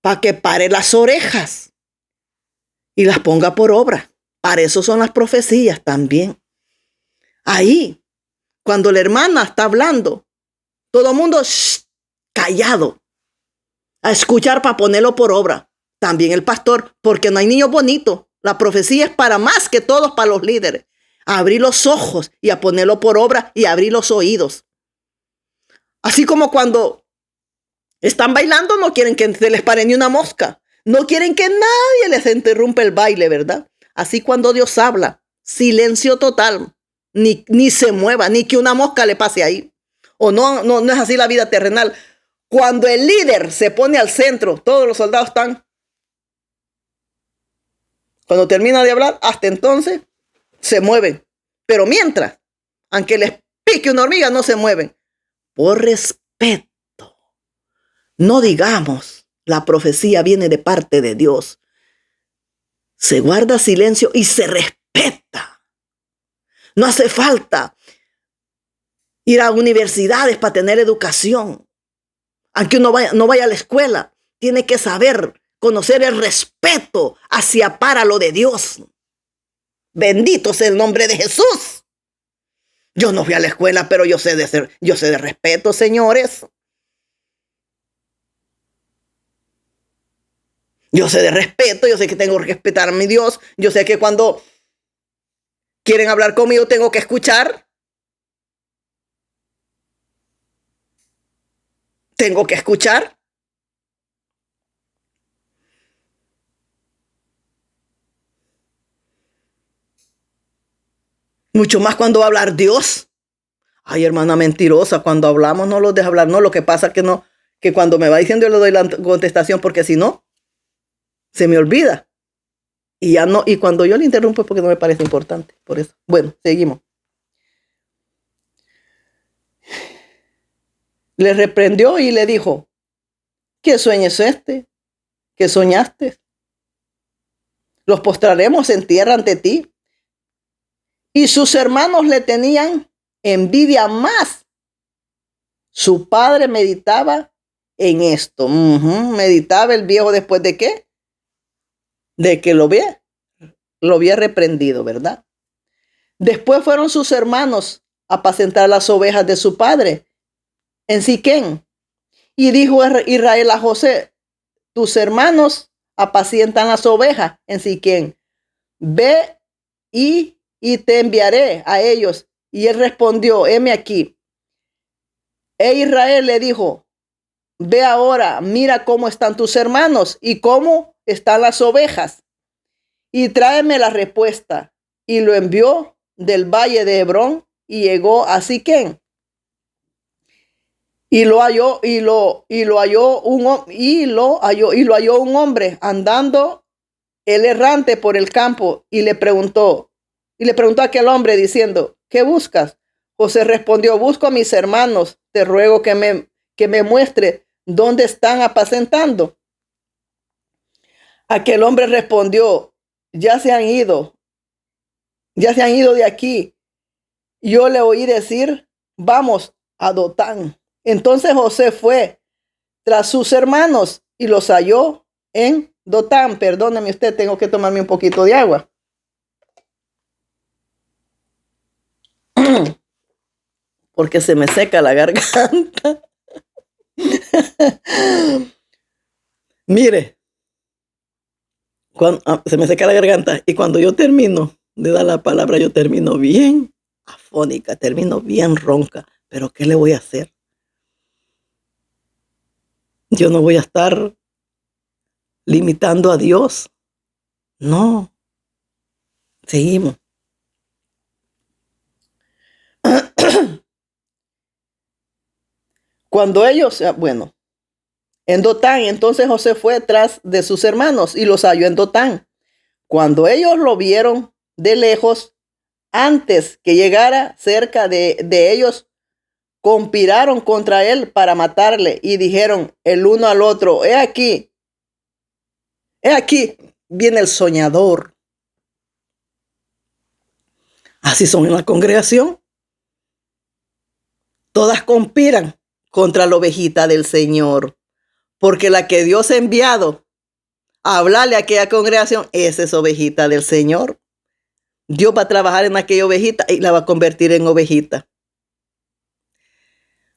para que pare las orejas y las ponga por obra. Para eso son las profecías también. Ahí, cuando la hermana está hablando, todo el mundo callado a escuchar para ponerlo por obra. También el pastor, porque no hay niños bonitos. La profecía es para más que todos, para los líderes. A abrir los ojos y a ponerlo por obra y a abrir los oídos. Así como cuando están bailando, no quieren que se les pare ni una mosca. No quieren que nadie les interrumpa el baile, ¿verdad? Así cuando Dios habla, silencio total. Ni se mueva, ni que una mosca le pase ahí. O no es así la vida terrenal. Cuando el líder se pone al centro, todos los soldados están. Cuando termina de hablar, hasta entonces se mueven. Pero mientras, aunque les pique una hormiga, no se mueven. Por respeto. No digamos, la profecía viene de parte de Dios. Se guarda silencio y se respeta. No hace falta ir a universidades para tener educación. Aunque uno no vaya a la escuela, tiene que saber, conocer el respeto hacia para lo de Dios. Bendito sea el nombre de Jesús. Yo no fui a la escuela, pero yo sé de respeto, señores. Yo sé de respeto, yo sé que tengo que respetar a mi Dios. Yo sé que cuando quieren hablar conmigo tengo que escuchar. Tengo que escuchar. Mucho más cuando va a hablar Dios. Ay, hermana mentirosa, cuando hablamos no los deja hablar. No, lo que pasa es que no, que cuando me va diciendo yo le doy la contestación, porque si no, se me olvida. Y ya no, y cuando yo le interrumpo es porque no me parece importante. Por eso. Bueno, seguimos. Le reprendió y le dijo, ¿qué sueño es este? ¿Qué soñaste? Los postraremos en tierra ante ti. Y sus hermanos le tenían envidia más. Su padre meditaba en esto. Meditaba el viejo después de qué? De que lo vea. lo había reprendido, ¿verdad? Después fueron sus hermanos a apacentar las ovejas de su padre en Siquén. Y dijo Israel a José, tus hermanos apacientan las ovejas en Siquén. Ve y te enviaré a ellos. Y él respondió, heme aquí. Israel le dijo, ve ahora, mira cómo están tus hermanos y cómo están las ovejas. Y tráeme la respuesta. Y lo envió del valle de Hebrón y llegó a Siquén. Y lo halló un hombre andando el errante por el campo y le preguntó a aquel hombre diciendo, ¿qué buscas? José respondió, busco a mis hermanos, te ruego que me muestre dónde están apacentando. Aquel hombre respondió, ya se han ido de aquí. Yo le oí decir, vamos a Dotán. Entonces José fue tras sus hermanos y los halló en Dotán. Perdóneme usted, tengo que tomarme un poquito de agua. Porque se me seca la garganta. Mire, se me seca la garganta y cuando yo termino de dar la palabra, yo termino bien afónica, termino bien ronca. Pero ¿qué le voy a hacer? Yo no voy a estar limitando a Dios. No. Seguimos. Cuando ellos, en Dotán, entonces José fue tras de sus hermanos y los halló en Dotán. Cuando ellos lo vieron de lejos, antes que llegara cerca de ellos, conspiraron contra él para matarle y dijeron el uno al otro, he aquí viene el soñador. Así son en la congregación. Todas conspiran contra la ovejita del Señor, porque la que Dios ha enviado a hablarle a aquella congregación, esa es ovejita del Señor. Dios va a trabajar en aquella ovejita y la va a convertir en ovejita.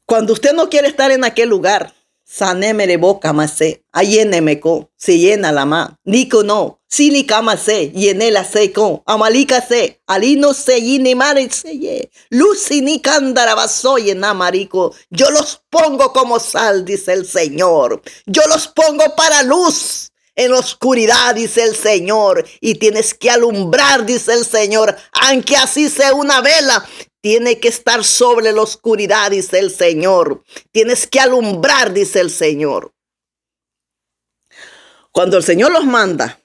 Cuando usted no quiere estar en aquel lugar, sanémere boca masé, ayénemeco, se llena la ma, nico no, sili camase, llené la seco, amalika se, alino se, yine mare se ye, luci ni candarabaso llena marico, yo los pongo como sal, dice el Señor, yo los pongo para luz. En la oscuridad, dice el Señor, y tienes que alumbrar, dice el Señor, aunque así sea una vela, tiene que estar sobre la oscuridad, dice el Señor. Tienes que alumbrar, dice el Señor. Cuando el Señor los manda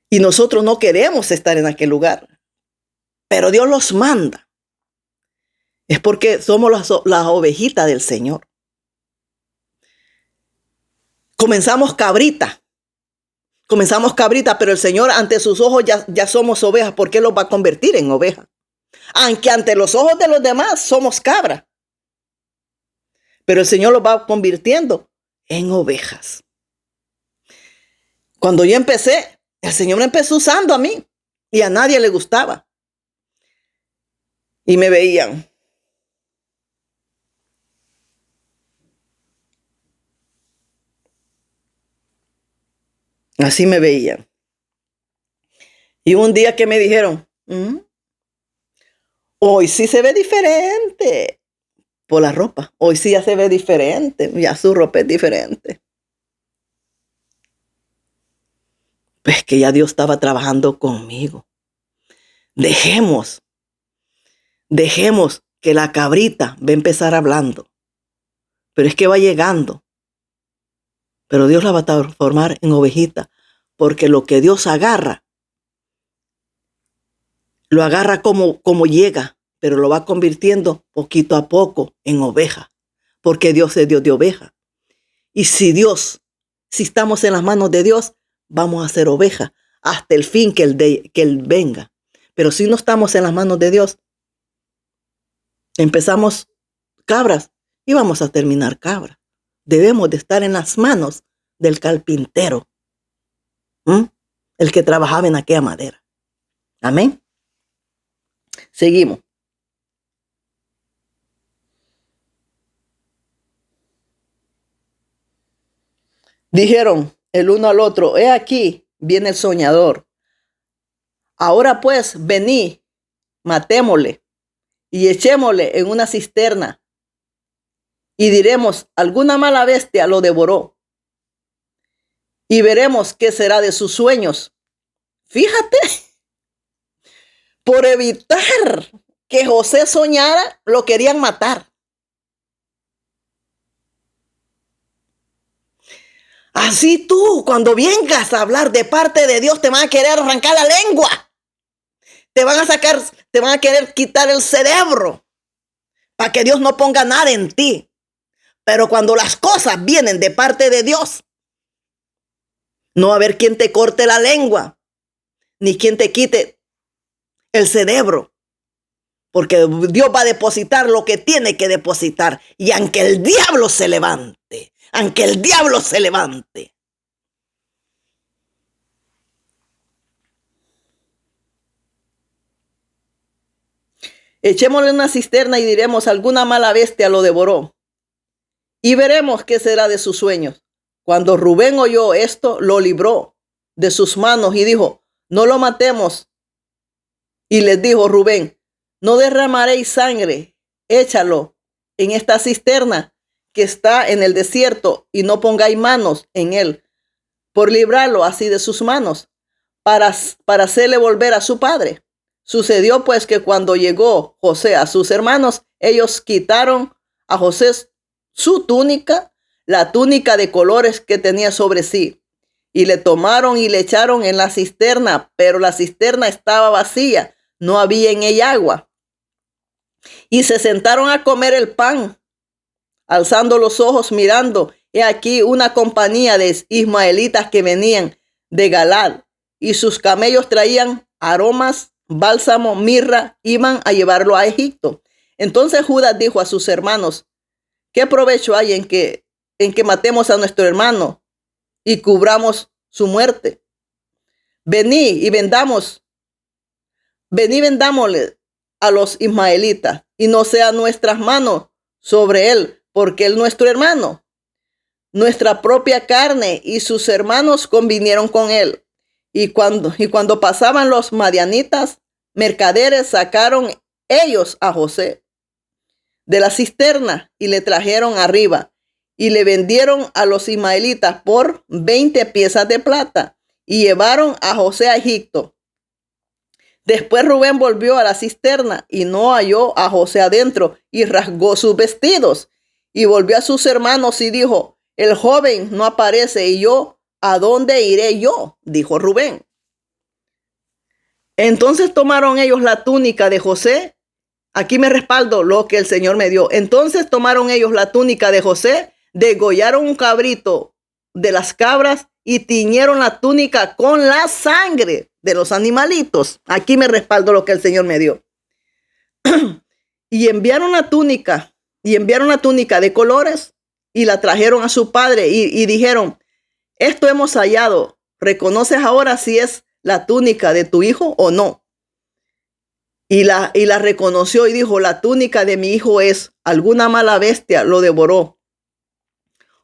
y nosotros no queremos estar en aquel lugar, pero Dios los manda, es porque somos las ovejitas del Señor. Comenzamos cabrita, pero el Señor ante sus ojos ya somos ovejas, porque Él los va a convertir en ovejas. Aunque ante los ojos de los demás somos cabras, pero el Señor los va convirtiendo en ovejas. Cuando yo empecé, el Señor me empezó usando a mí y a nadie le gustaba. Y me veían. Así me veían. Y un día que me dijeron, hoy sí se ve diferente por la ropa. Hoy sí ya se ve diferente. Ya su ropa es diferente. Pues que ya Dios estaba trabajando conmigo. Dejemos que la cabrita va a empezar hablando. Pero es que va llegando. Pero Dios la va a transformar en ovejita. Porque lo que Dios agarra, lo agarra como llega, pero lo va convirtiendo poquito a poco en oveja. Porque Dios es Dios de oveja. Y si estamos en las manos de Dios, vamos a ser oveja hasta el fin que Él venga. Pero si no estamos en las manos de Dios, empezamos cabras y vamos a terminar cabras. Debemos de estar en las manos del carpintero. el que trabajaba en aquella madera. Amén. Seguimos. Dijeron el uno al otro, he aquí, viene el soñador. Ahora pues, vení, matémosle y echémosle en una cisterna. Y diremos, alguna mala bestia lo devoró. Y veremos qué será de sus sueños. Fíjate, por evitar que José soñara, lo querían matar. Así tú, cuando vengas a hablar de parte de Dios, te van a querer arrancar la lengua. Te van a querer quitar el cerebro para que Dios no ponga nada en ti. Pero cuando las cosas vienen de parte de Dios, no va a haber quien te corte la lengua, ni quien te quite el cerebro. Porque Dios va a depositar lo que tiene que depositar. Y aunque el diablo se levante, echémosle una cisterna y diremos, alguna mala bestia lo devoró. Y veremos qué será de sus sueños. Cuando Rubén oyó esto, lo libró de sus manos y dijo, no lo matemos. Y les dijo Rubén, no derramaréis sangre, échalo en esta cisterna que está en el desierto y no pongáis manos en él, por librarlo así de sus manos, para hacerle volver a su padre. Sucedió pues que cuando llegó José a sus hermanos, ellos quitaron a José su túnica, la túnica de colores que tenía sobre sí, y le tomaron y le echaron en la cisterna, pero la cisterna estaba vacía, no había en ella agua. Y se sentaron a comer el pan, alzando los ojos mirando, he aquí una compañía de ismaelitas que venían de Galad, y sus camellos traían aromas, bálsamo, mirra, iban a llevarlo a Egipto. Entonces Judas dijo a sus hermanos, ¿qué provecho hay en que matemos a nuestro hermano y cubramos su muerte? Venid, vendámosle a los ismaelitas, y no sean nuestras manos sobre él, porque él es nuestro hermano. Nuestra propia carne y sus hermanos convinieron con él. Y cuando pasaban los madianitas, mercaderes, sacaron ellos a José de la cisterna y le trajeron arriba y le vendieron a los ismaelitas por 20 piezas de plata y llevaron a José a Egipto. Después Rubén volvió a la cisterna y no halló a José adentro y rasgó sus vestidos y volvió a sus hermanos y dijo, el joven no aparece y yo, ¿a dónde iré yo? Dijo Rubén. Entonces tomaron ellos la túnica de José. Aquí me respaldo lo que el Señor me dio. Entonces tomaron ellos la túnica de José, degollaron un cabrito de las cabras y tiñeron la túnica con la sangre de los animalitos. Aquí me respaldo lo que el Señor me dio. y enviaron la túnica de colores y la trajeron a su padre y dijeron, esto hemos hallado. ¿Reconoces ahora si es la túnica de tu hijo o no? Y la reconoció y dijo, la túnica de mi hijo es, alguna mala bestia lo devoró.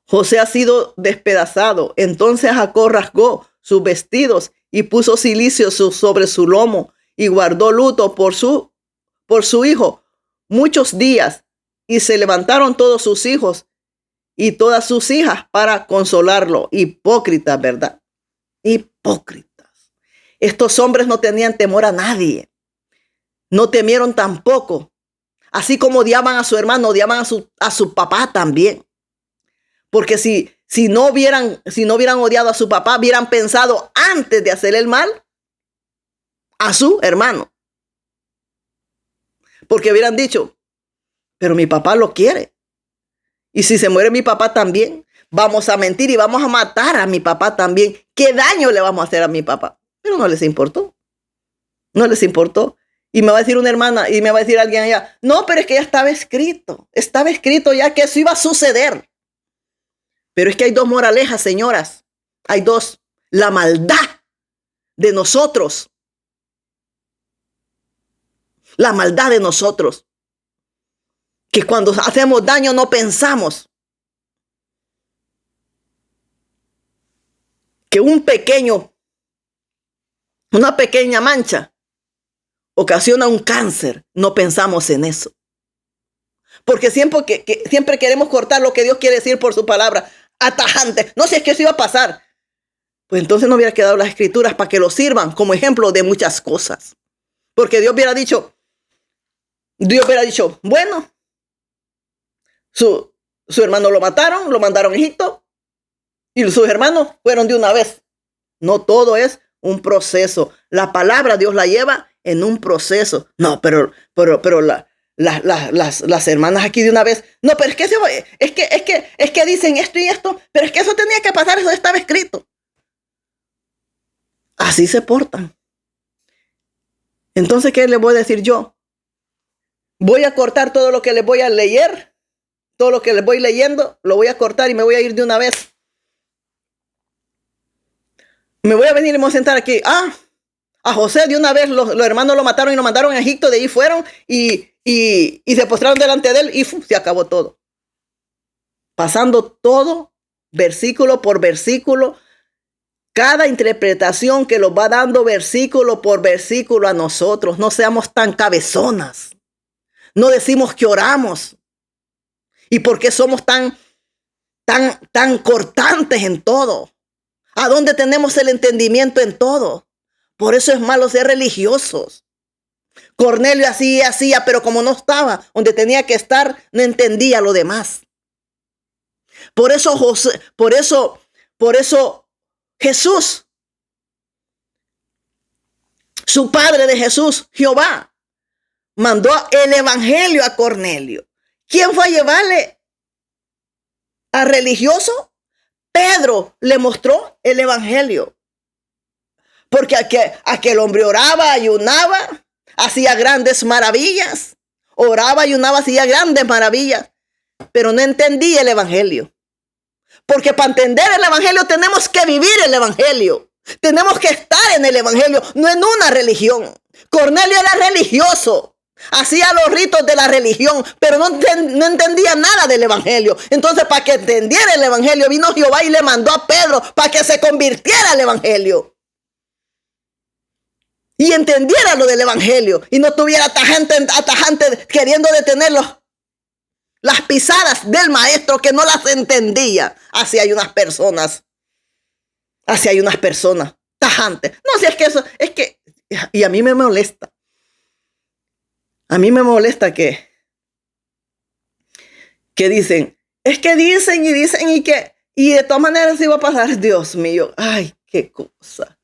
José ha sido despedazado. Entonces Jacob rasgó sus vestidos y puso cilicio sobre su lomo y guardó luto por su hijo muchos días. Y se levantaron todos sus hijos y todas sus hijas para consolarlo. Hipócritas, ¿verdad? Hipócritas. Estos hombres no tenían temor a nadie. No temieron tampoco. Así como odiaban a su hermano, odiaban a su papá también. Porque si no hubieran odiado a su papá, hubieran pensado antes de hacer el mal a su hermano. Porque hubieran dicho, pero mi papá lo quiere. Y si se muere mi papá también, vamos a mentir y vamos a matar a mi papá también. ¿Qué daño le vamos a hacer a mi papá? Pero no les importó. No les importó. Y me va a decir una hermana, y me va a decir alguien allá, no, pero es que ya estaba escrito ya que eso iba a suceder. Pero es que hay dos moralejas, señoras. Hay dos. La maldad de nosotros. La maldad de nosotros. Que cuando hacemos daño no pensamos. Que una pequeña mancha ocasiona un cáncer. No pensamos en eso. Porque siempre queremos cortar lo que Dios quiere decir por su palabra. Atajante. No sé si es que eso iba a pasar. Pues entonces no hubiera quedado las escrituras para que lo sirvan como ejemplo de muchas cosas. Porque Dios hubiera dicho, bueno, su hermano lo mataron, lo mandaron a Egipto y sus hermanos fueron de una vez. No, todo es un proceso. La palabra Dios la lleva en un proceso. No, pero las hermanas aquí de una vez. No, pero es que dicen esto y esto, pero es que eso tenía que pasar, eso estaba escrito. Así se portan. Entonces, ¿qué les voy a decir yo? Voy a cortar todo lo que les voy a leer, todo lo que les voy leyendo, lo voy a cortar y me voy a ir de una vez. Me voy a venir y me voy a sentar aquí. A José de una vez los hermanos lo mataron y lo mandaron a Egipto, de ahí fueron y se postraron delante de él y se acabó todo. Pasando todo, versículo por versículo, cada interpretación que los va dando versículo por versículo a nosotros. No seamos tan cabezonas. No decimos que oramos. ¿Y por qué somos tan cortantes en todo? ¿A dónde tenemos el entendimiento en todo? Por eso es malo ser religiosos. Cornelio hacía, pero como no estaba donde tenía que estar, no entendía lo demás. Por eso Jesús, su padre de Jesús, Jehová, mandó el evangelio a Cornelio. ¿Quién fue a llevarle al religioso? Pedro le mostró el evangelio. Porque aquel hombre oraba, ayunaba, hacía grandes maravillas. Oraba, ayunaba, hacía grandes maravillas. Pero no entendía el evangelio. Porque para entender el evangelio tenemos que vivir el evangelio. Tenemos que estar en el evangelio, no en una religión. Cornelio era religioso. Hacía los ritos de la religión, pero no entendía nada del evangelio. Entonces, para que entendiera el evangelio, vino Jehová y le mandó a Pedro para que se convirtiera al evangelio. Y entendiera lo del evangelio. Y no tuviera atajante queriendo detenerlo. Las pisadas del maestro que no las entendía. Así hay unas personas tajantes. No, si es que eso, es que, y a mí me molesta. A mí me molesta que dicen, es que dicen y de todas maneras iba a pasar. Dios mío, ay, qué cosa.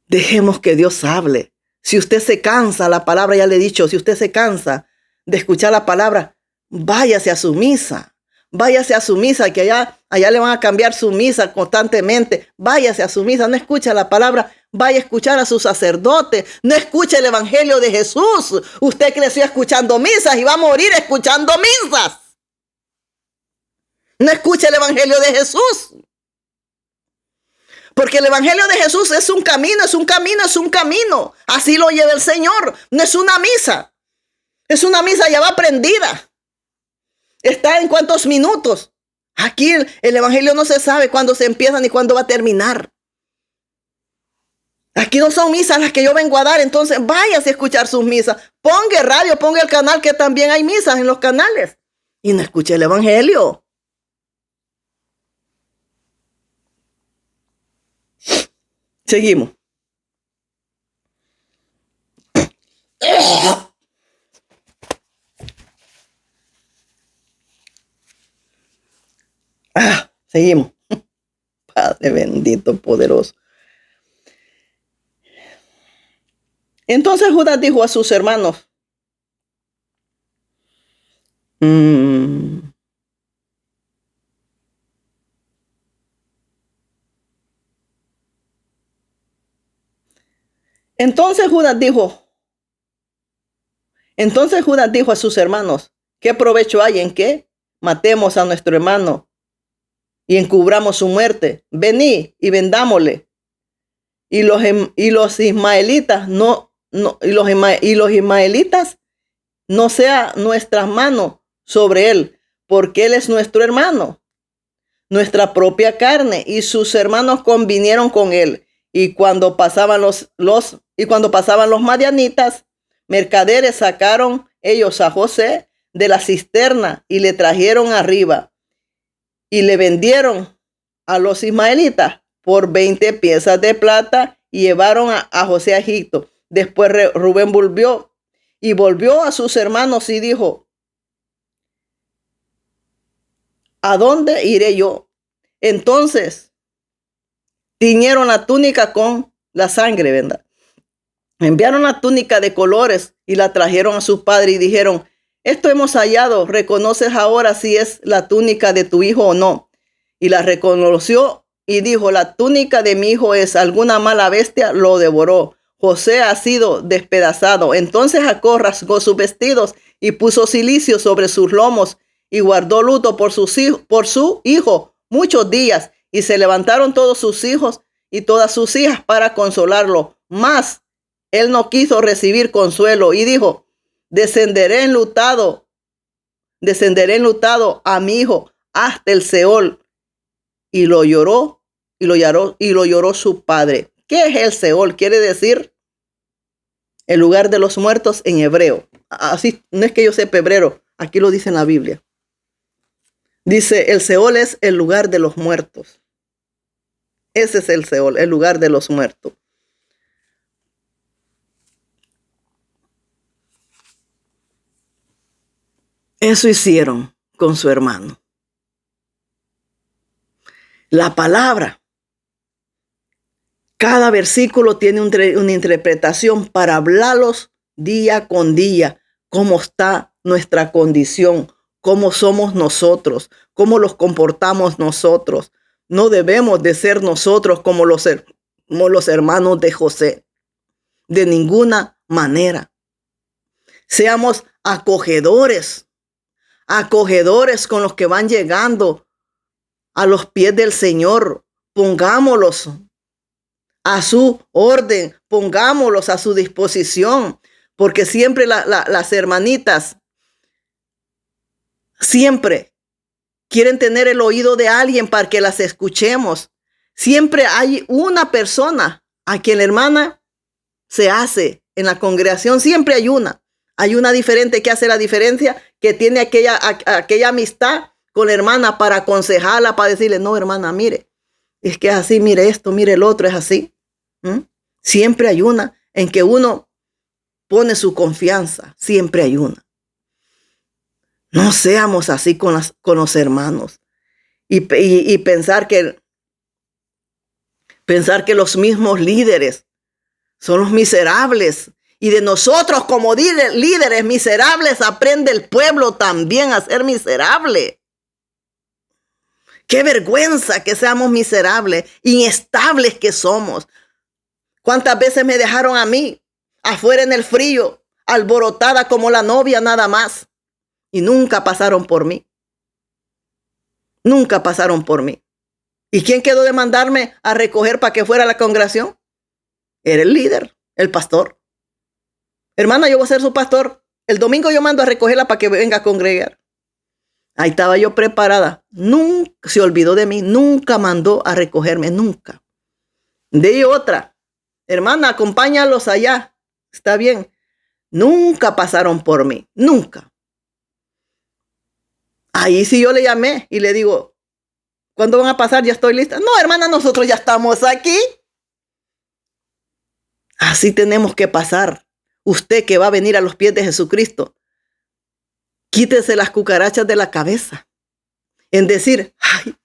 Dejemos que Dios hable. Si usted se cansa, la palabra ya le he dicho, si usted se cansa de escuchar la palabra, váyase a su misa. Váyase a su misa, que allá le van a cambiar su misa constantemente. Váyase a su misa, no escucha la palabra, vaya a escuchar a su sacerdote. No escuche el evangelio de Jesús. Usted creció escuchando misas y va a morir escuchando misas. No escuche el evangelio de Jesús. Porque el evangelio de Jesús es un camino, es un camino, es un camino. Así lo lleva el Señor. No es una misa. Es una misa ya va aprendida. Está en cuántos minutos. Aquí el evangelio no se sabe cuándo se empieza ni cuándo va a terminar. Aquí no son misas las que yo vengo a dar. Entonces váyase a escuchar sus misas. Ponga el radio, ponga el canal, que también hay misas en los canales. Y no escuche el evangelio. Seguimos. Seguimos. Padre bendito, poderoso. Entonces Judas dijo a sus hermanos, Entonces Judas dijo a sus hermanos, ¿qué provecho hay en que matemos a nuestro hermano y encubramos su muerte? Venid y vendámosle y los ismaelitas y los ismaelitas no sea nuestras manos sobre él, porque él es nuestro hermano, nuestra propia carne, y sus hermanos convinieron con él. Y cuando pasaban los madianitas, mercaderes, sacaron ellos a José de la cisterna y le trajeron arriba y le vendieron a los ismaelitas por 20 piezas de plata y llevaron a José a Egipto. Después Rubén volvió a sus hermanos y dijo: ¿a dónde iré yo? Entonces tiñeron la túnica con la sangre, ¿verdad? Enviaron la túnica de colores y la trajeron a su padre y dijeron: esto hemos hallado, ¿reconoces ahora si es la túnica de tu hijo o no? Y la reconoció y dijo: la túnica de mi hijo es. Alguna mala bestia lo devoró. José ha sido despedazado. Entonces Jacob rasgó sus vestidos y puso cilicio sobre sus lomos y guardó luto por su hijo muchos días. Y se levantaron todos sus hijos y todas sus hijas para consolarlo. Mas él no quiso recibir consuelo y dijo: descenderé enlutado a mi hijo hasta el Seol. Y lo lloró su padre. ¿Qué es el Seol? Quiere decir el lugar de los muertos en hebreo. Así, no es que yo sepa hebreo, aquí lo dice en la Biblia. Dice: el Seol es el lugar de los muertos. Ese es el Seol, el lugar de los muertos. Eso hicieron con su hermano. La palabra, cada versículo tiene una interpretación para hablarlos día con día, cómo está nuestra condición, cómo somos nosotros, cómo los comportamos nosotros. No debemos de ser nosotros como los hermanos de José, de ninguna manera. Seamos acogedores con los que van llegando a los pies del Señor. Pongámoslos a su orden, pongámoslos a su disposición, porque siempre las hermanitas siempre quieren tener el oído de alguien para que las escuchemos. Siempre hay una persona a quien la hermana se hace en la congregación. Siempre hay una diferente que hace la diferencia, que tiene aquella amistad con la hermana para aconsejarla, para decirle: no, hermana, mire, es que es así, mire esto, mire el otro, es así. Siempre hay una en que uno pone su confianza, siempre hay una. No seamos así con los hermanos y pensar que los mismos líderes son los miserables. Y de nosotros como líderes miserables aprende el pueblo también a ser miserable. Qué vergüenza que seamos miserables, inestables que somos. ¿Cuántas veces me dejaron a mí afuera en el frío, alborotada como la novia nada más? Y nunca pasaron por mí. Nunca pasaron por mí. ¿Y quién quedó de mandarme a recoger para que fuera a la congregación? Era el líder, el pastor. Hermana, yo voy a ser su pastor. El domingo yo mando a recogerla para que venga a congregar. Ahí estaba yo preparada. Nunca se olvidó de mí. Nunca mandó a recogerme. Nunca. De ahí otra. Hermana, acompáñalos allá. Está bien. Nunca pasaron por mí. Nunca. Ahí sí yo le llamé y le digo: ¿cuándo van a pasar? Ya estoy lista. No, hermana, nosotros ya estamos aquí. Así tenemos que pasar. Usted que va a venir a los pies de Jesucristo, quítese las cucarachas de la cabeza. En decir: ay,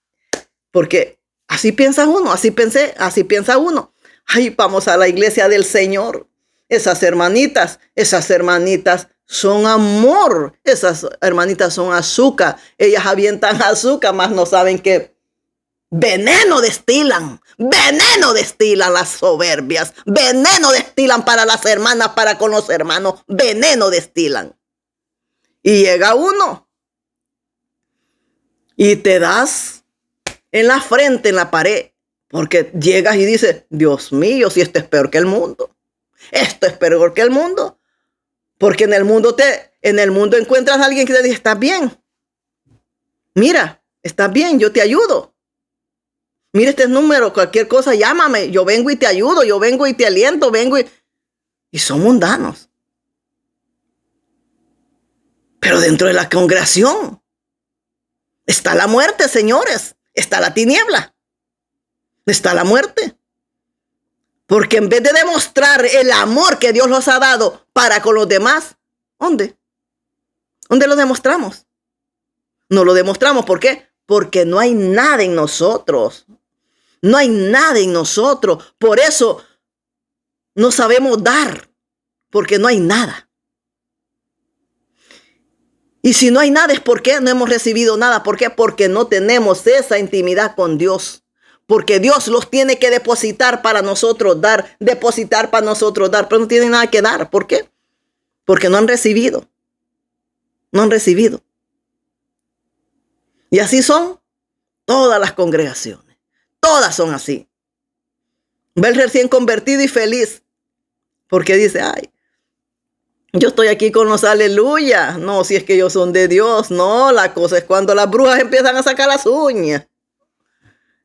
porque así piensa uno, así piensa uno. Ay, vamos a la iglesia del Señor. Esas hermanitas son amor. Esas hermanitas son azúcar. Ellas avientan azúcar, mas no saben que veneno destilan las soberbias, veneno destilan para las hermanas, para con los hermanos, veneno destilan. Y llega uno y te das en la frente, en la pared, Porque llegas y dices, Dios mío, si esto es peor que el mundo. Esto es peor que el mundo. Porque en el mundo encuentras a alguien que te dice, estás bien. Mira, estás bien, yo te ayudo. Mira este número, cualquier cosa, llámame. Yo vengo y te ayudo, yo vengo y te aliento, y son mundanos. Pero dentro de la congregación está la muerte, señores. Está la tiniebla. Está la muerte. Porque en vez de demostrar el amor que Dios nos ha dado para con los demás, ¿dónde? ¿Dónde lo demostramos? No lo demostramos. ¿Por qué? Porque no hay nada en nosotros. No hay nada en nosotros. Por eso no sabemos dar. Porque no hay nada. Y si no hay nada es porque no hemos recibido nada. ¿Por qué? Porque no tenemos esa intimidad con Dios. Porque Dios los tiene que depositar para nosotros dar. Depositar para nosotros dar. Pero no tienen nada que dar. ¿Por qué? Porque no han recibido. No han recibido. Y así son todas las congregaciones. Todas son así. Ve el recién convertido y feliz. Porque dice, ay, yo estoy aquí con los aleluya. No, si es que ellos son de Dios. No, la cosa es cuando las brujas empiezan a sacar las uñas.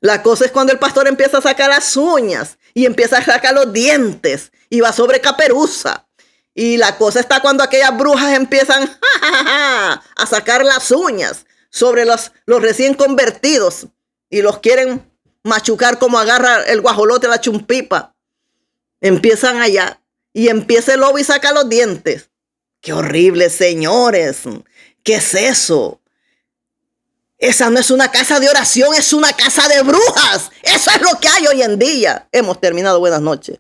La cosa es cuando el pastor empieza a sacar las uñas y empieza a sacar los dientes y va sobre caperuza. Y la cosa está cuando aquellas brujas empiezan a sacar las uñas sobre los recién convertidos y los quieren machucar como agarra el guajolote la chumpipa. Empiezan allá y empieza el lobo y saca los dientes. ¡Qué horrible, señores! ¿Qué es eso? Esa no es una casa de oración, es una casa de brujas. Eso es lo que hay hoy en día. Hemos terminado. Buenas noches.